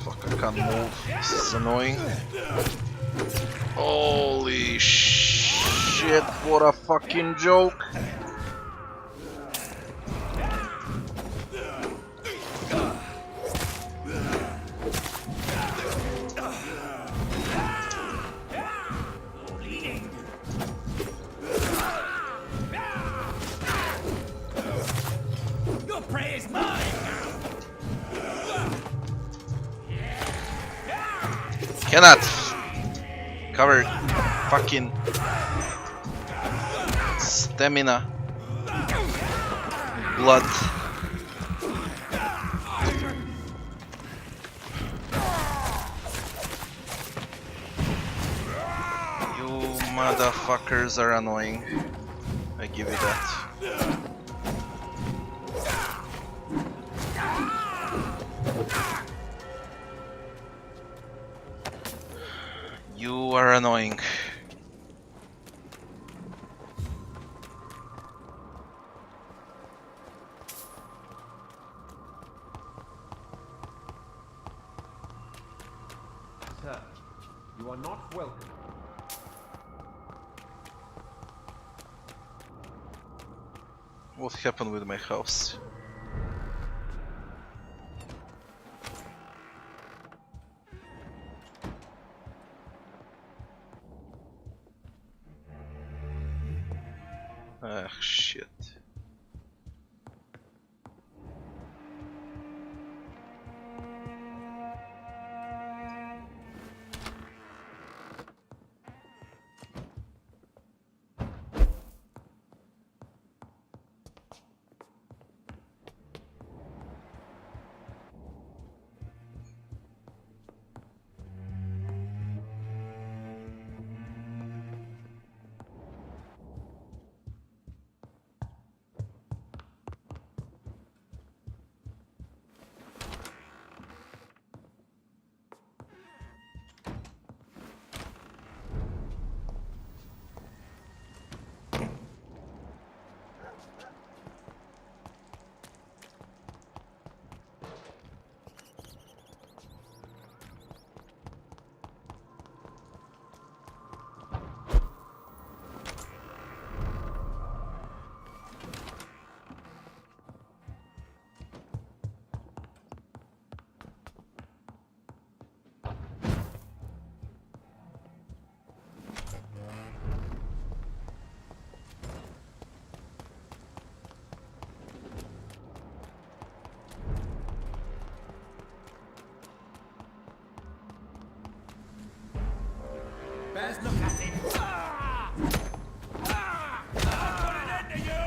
Fuck, I can't move. This is annoying. Holy shit, what a fucking joke. Your prey is mine! Cannot cover fucking stamina, blood. You motherfuckers are annoying. I give you that. You are annoying. Sir, you are not welcome. What happened with my house? Ah, shit. Bears, look at him! I'll put an end to you!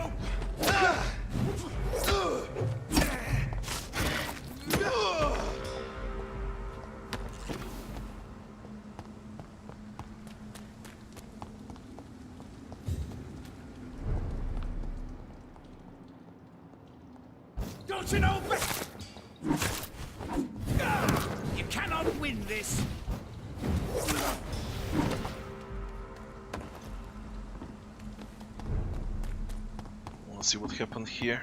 Don't you know best? You cannot win this! Let's see what happened here.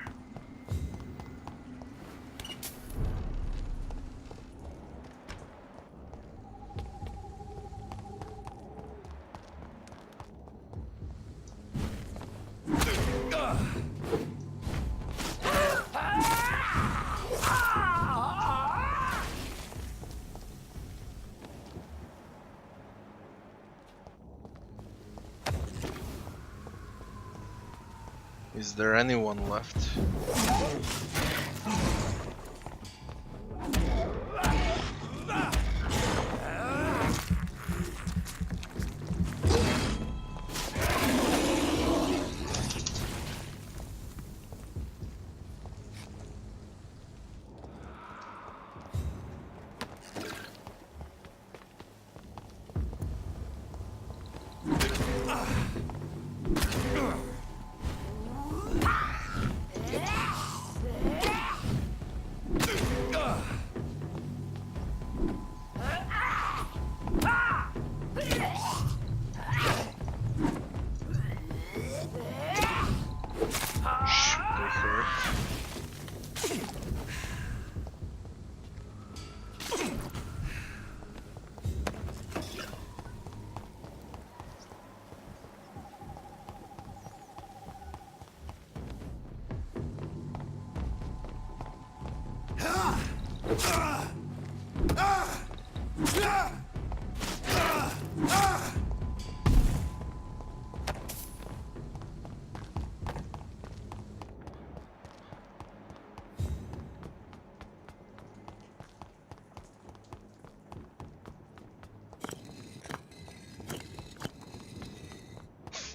Is there anyone left?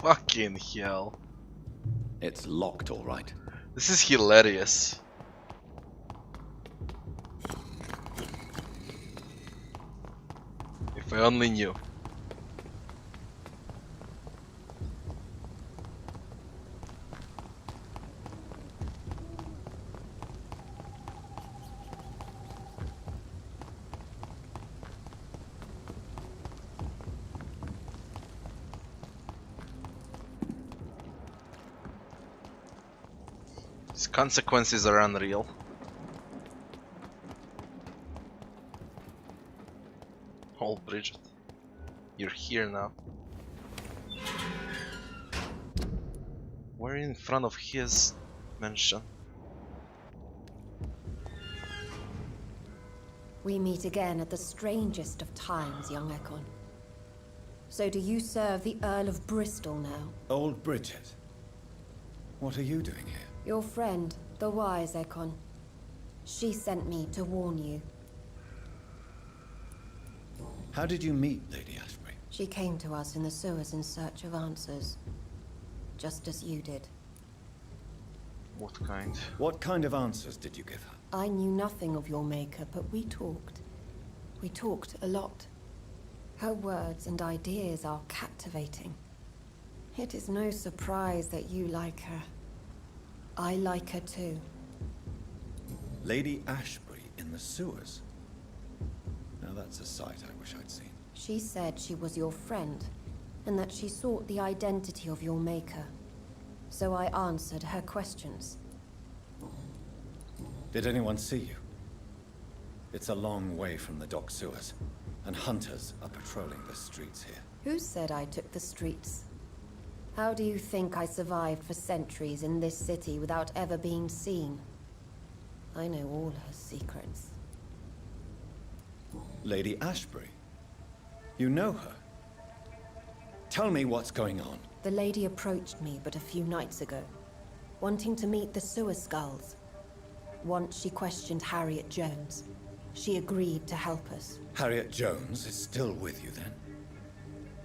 Fucking hell. It's locked, all right. This is hilarious. If I only knew. These consequences are unreal. Old Bridget, you're here now. We're in front of his mansion. We meet again at the strangest of times, young Ekon. So do you serve the Earl of Bristol now? Old Bridget. What are you doing here? Your friend, the wise Ekon. She sent me to warn you. How did you meet Lady Ashbury? She came to us in the sewers in search of answers. Just as you did. What kind? What kind of answers did you give her? I knew nothing of your maker, but we talked. We talked a lot. Her words and ideas are captivating. It is no surprise that you like her. I like her too. Lady Ashbury in the sewers? Now that's a sight I wish I'd seen. She said she was your friend, and that she sought the identity of your maker. So I answered her questions. Did anyone see you? It's a long way from the dock sewers, and hunters are patrolling the streets here. Who said I took the streets? How do you think I survived for centuries in this city without ever being seen? I know all her secrets. Lady Ashbury? You know her? Tell me what's going on. The lady approached me but a few nights ago, wanting to meet the sewer skulls. Once she questioned Harriet Jones. She agreed to help us. Harriet Jones is still with you then?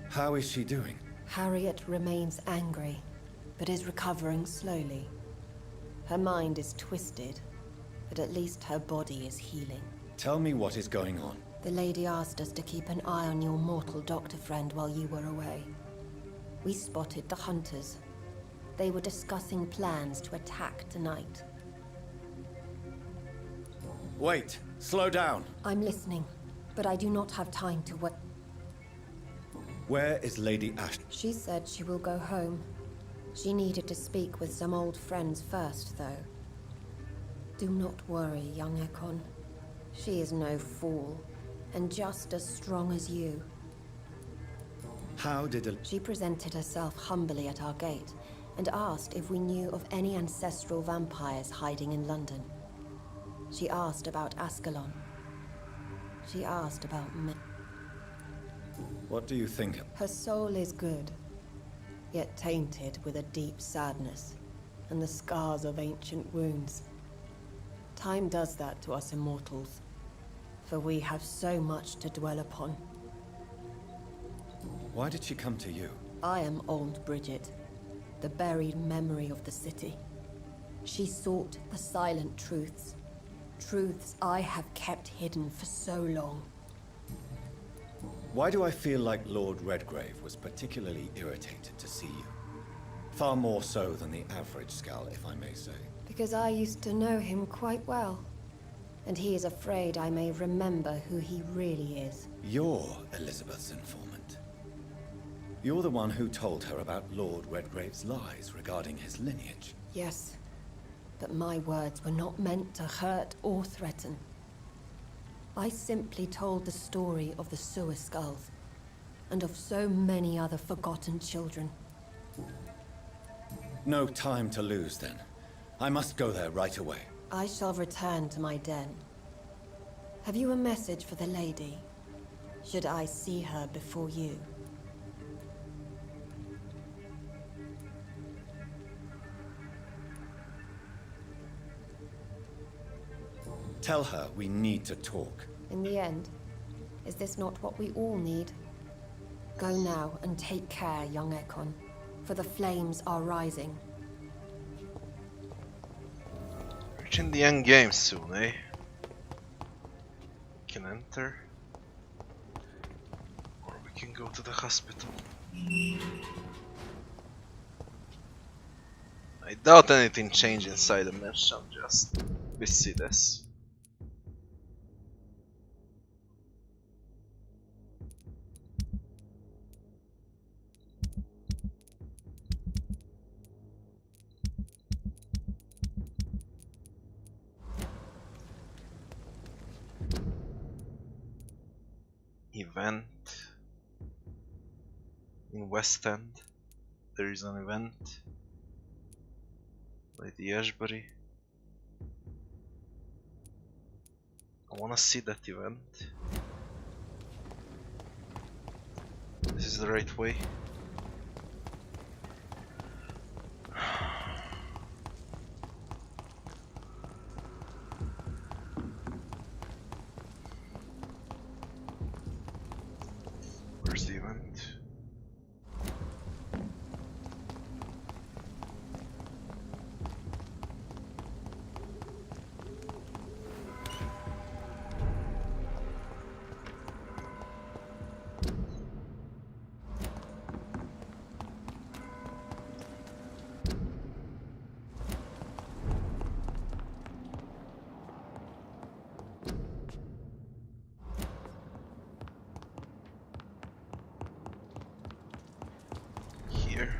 How is she doing? Harriet remains angry, but is recovering slowly. Her mind is twisted, but at least her body is healing. Tell me what is going on. The lady asked us to keep an eye on your mortal doctor friend while you were away. We spotted the hunters. They were discussing plans to attack tonight. Wait, slow down. I'm listening, but I do not have time to wait. Where is Lady Ash? She said she will go home. She needed to speak with some old friends first, though. Do not worry, young Ekon. She is no fool, and just as strong as you. How did She presented herself humbly at our gate, and asked if we knew of any ancestral vampires hiding in London. She asked about Ascalon. She asked about me. What do you think? Her soul is good, yet tainted with a deep sadness, and the scars of ancient wounds. Time does that to us immortals, for we have so much to dwell upon. Why did she come to you? I am old Bridget, the buried memory of the city. She sought the silent truths. Truths I have kept hidden for so long. Why do I feel like Lord Redgrave was particularly irritated to see you? Far more so than the average skal, if I may say. Because I used to know him quite well. And he is afraid I may remember who he really is. You're Elizabeth's informant. You're the one who told her about Lord Redgrave's lies regarding his lineage. Yes, but my words were not meant to hurt or threaten. I simply told the story of the sewer skulls, and of so many other forgotten children. No time to lose, then. I must go there right away. I shall return to my den. Have you a message for the lady? Should I see her before you? Tell her we need to talk. In the end, is this not what we all need? Go now and take care, young Ekon, for the flames are rising. Reaching the end game soon, eh? We can enter. Or we can go to the hospital. I doubt anything changed inside the mesh, I'm just busy this. Event in West End. There is an event. Lady Ashbury. I wanna see that event. This is the right way. Where's the event? Here.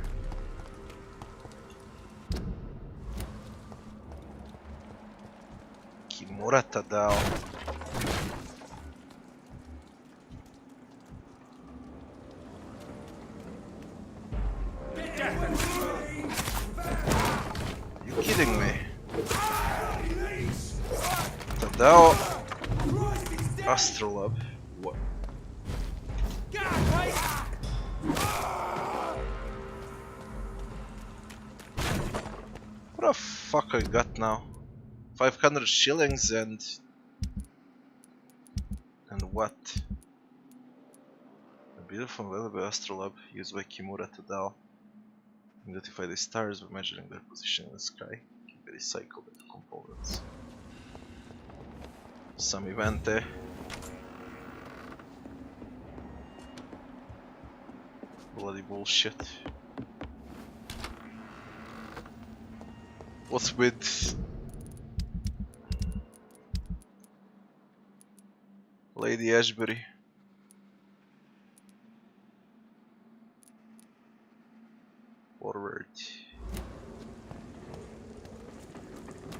Kimura Tadao. You kidding me? Tadao Astrolab. What? What the fuck I got now? 500 shillings and what? A beautiful valuable astrolabe used by Kimura Tadao. Identify the stars by measuring their position in the sky. Can be recycled into components. Some event, eh? Bloody bullshit. What's with Lady Ashbury? Forward.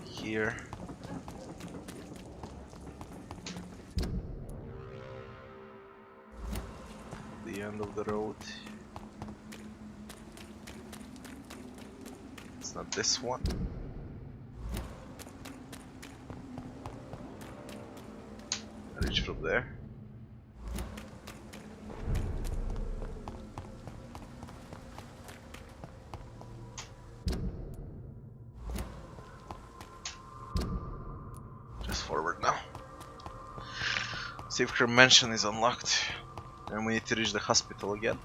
Here. The end of the road. It's not this one. I reach from there. Just forward now. Safe mansion is unlocked. And we need to reach the hospital again.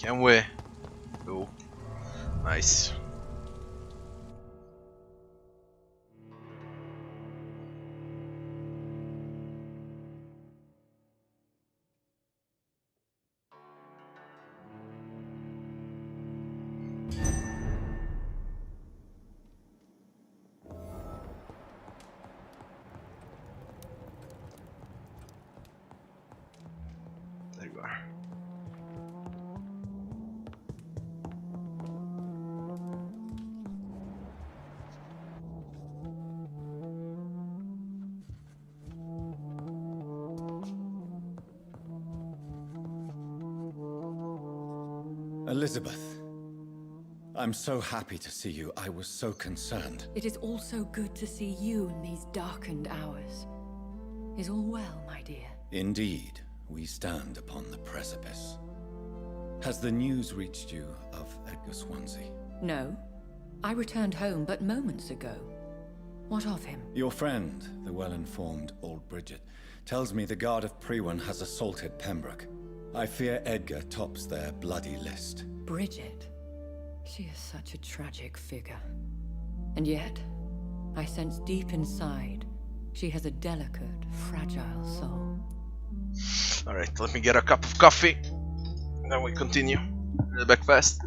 Can we? Oh, nice. There you are. Elizabeth, I'm so happy to see you. I was so concerned. It is also good to see you in these darkened hours. Is all well, my dear? Indeed, we stand upon the precipice. Has the news reached you of Edgar Swansea? No. I returned home but moments ago. What of him? Your friend, the well-informed old Bridget, tells me the Guard of Priwen has assaulted Pembroke. I fear Edgar tops their bloody list. Bridget? She is such a tragic figure. And yet, I sense deep inside, she has a delicate, fragile soul. Alright, let me get a cup of coffee. And then we continue. Back fast.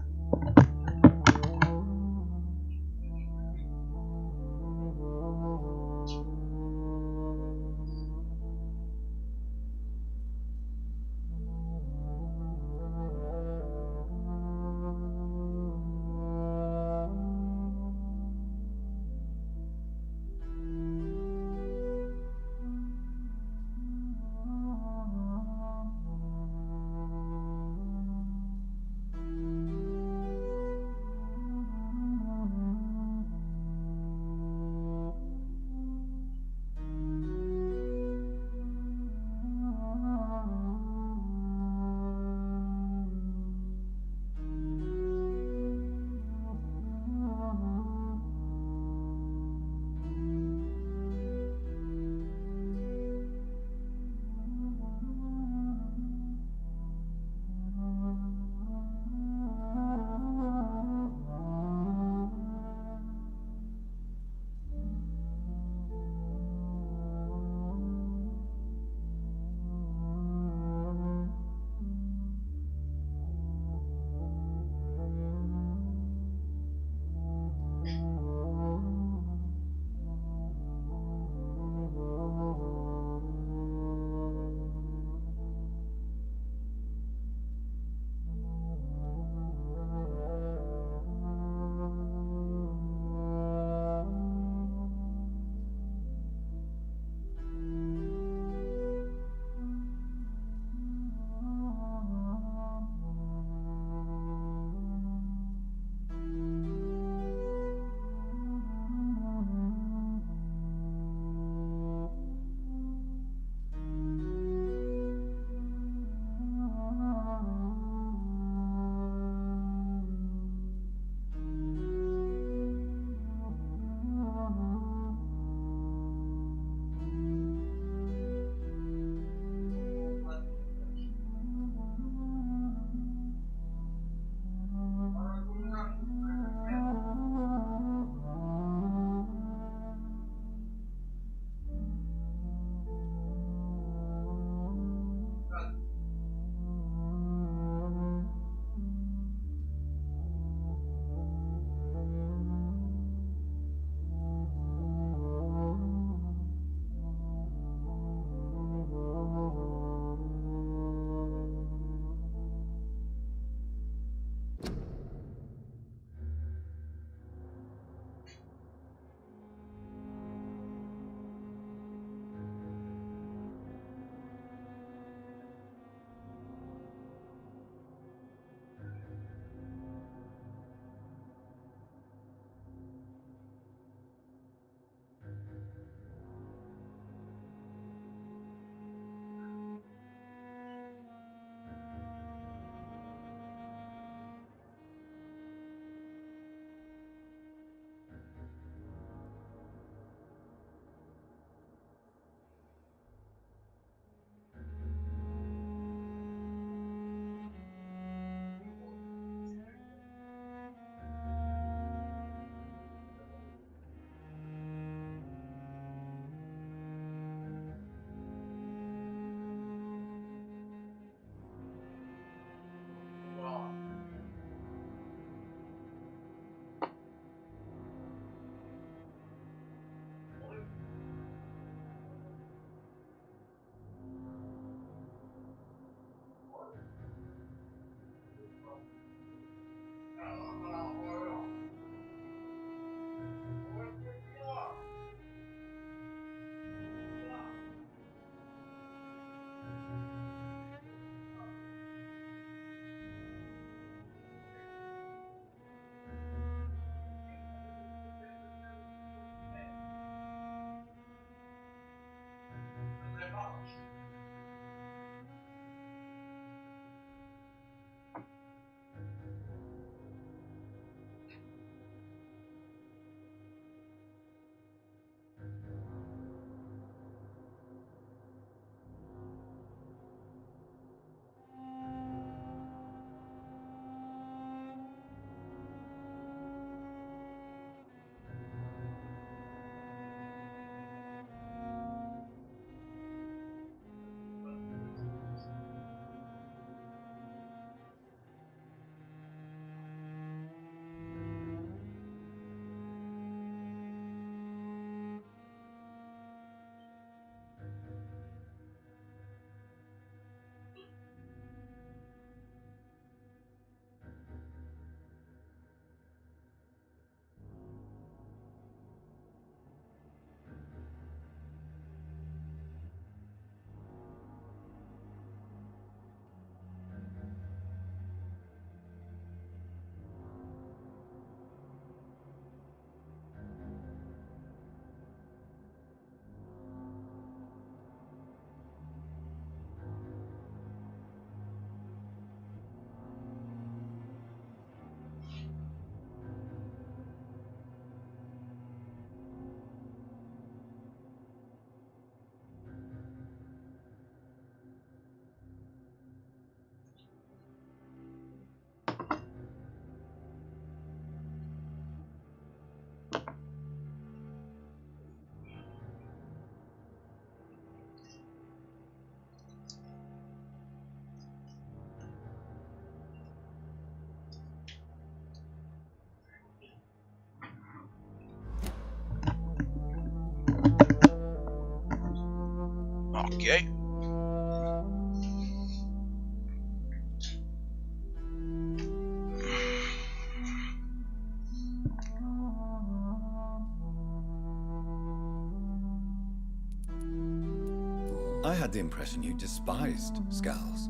I had the impression you despised skals,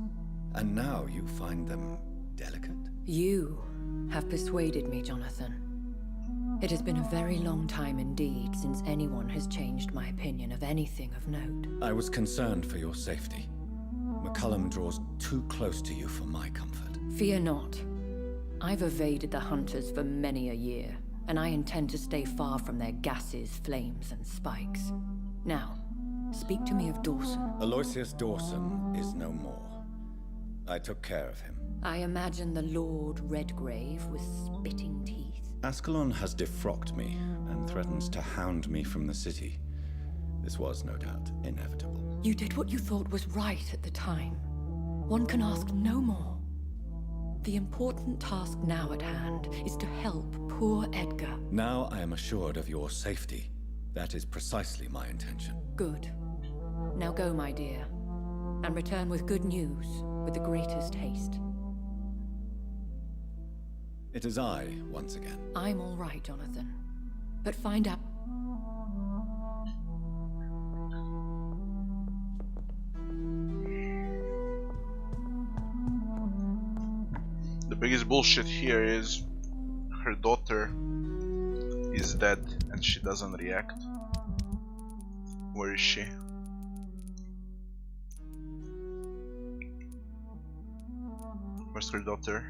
and now you find them delicate? You have persuaded me, Jonathan. It has been a very long time indeed since anyone has changed my opinion of anything of note. I was concerned for your safety. McCullum draws too close to you for my comfort. Fear not. I've evaded the hunters for many a year, and I intend to stay far from their gases, flames, and spikes. Now, speak to me of Dawson. Aloysius Dawson is no more. I took care of him. I imagine the Lord Redgrave with spitting teeth. Ascalon has defrocked me and threatens to hound me from the city. This was, no doubt, inevitable. You did what you thought was right at the time. One can ask no more. The important task now at hand is to help poor Edgar. Now I am assured of your safety. That is precisely my intention. Good. Now go, my dear, and return with good news with the greatest haste. It is I, once again. I'm all right, Jonathan. But find out... The biggest bullshit here is her daughter is dead and she doesn't react. Where is she? Where's her daughter?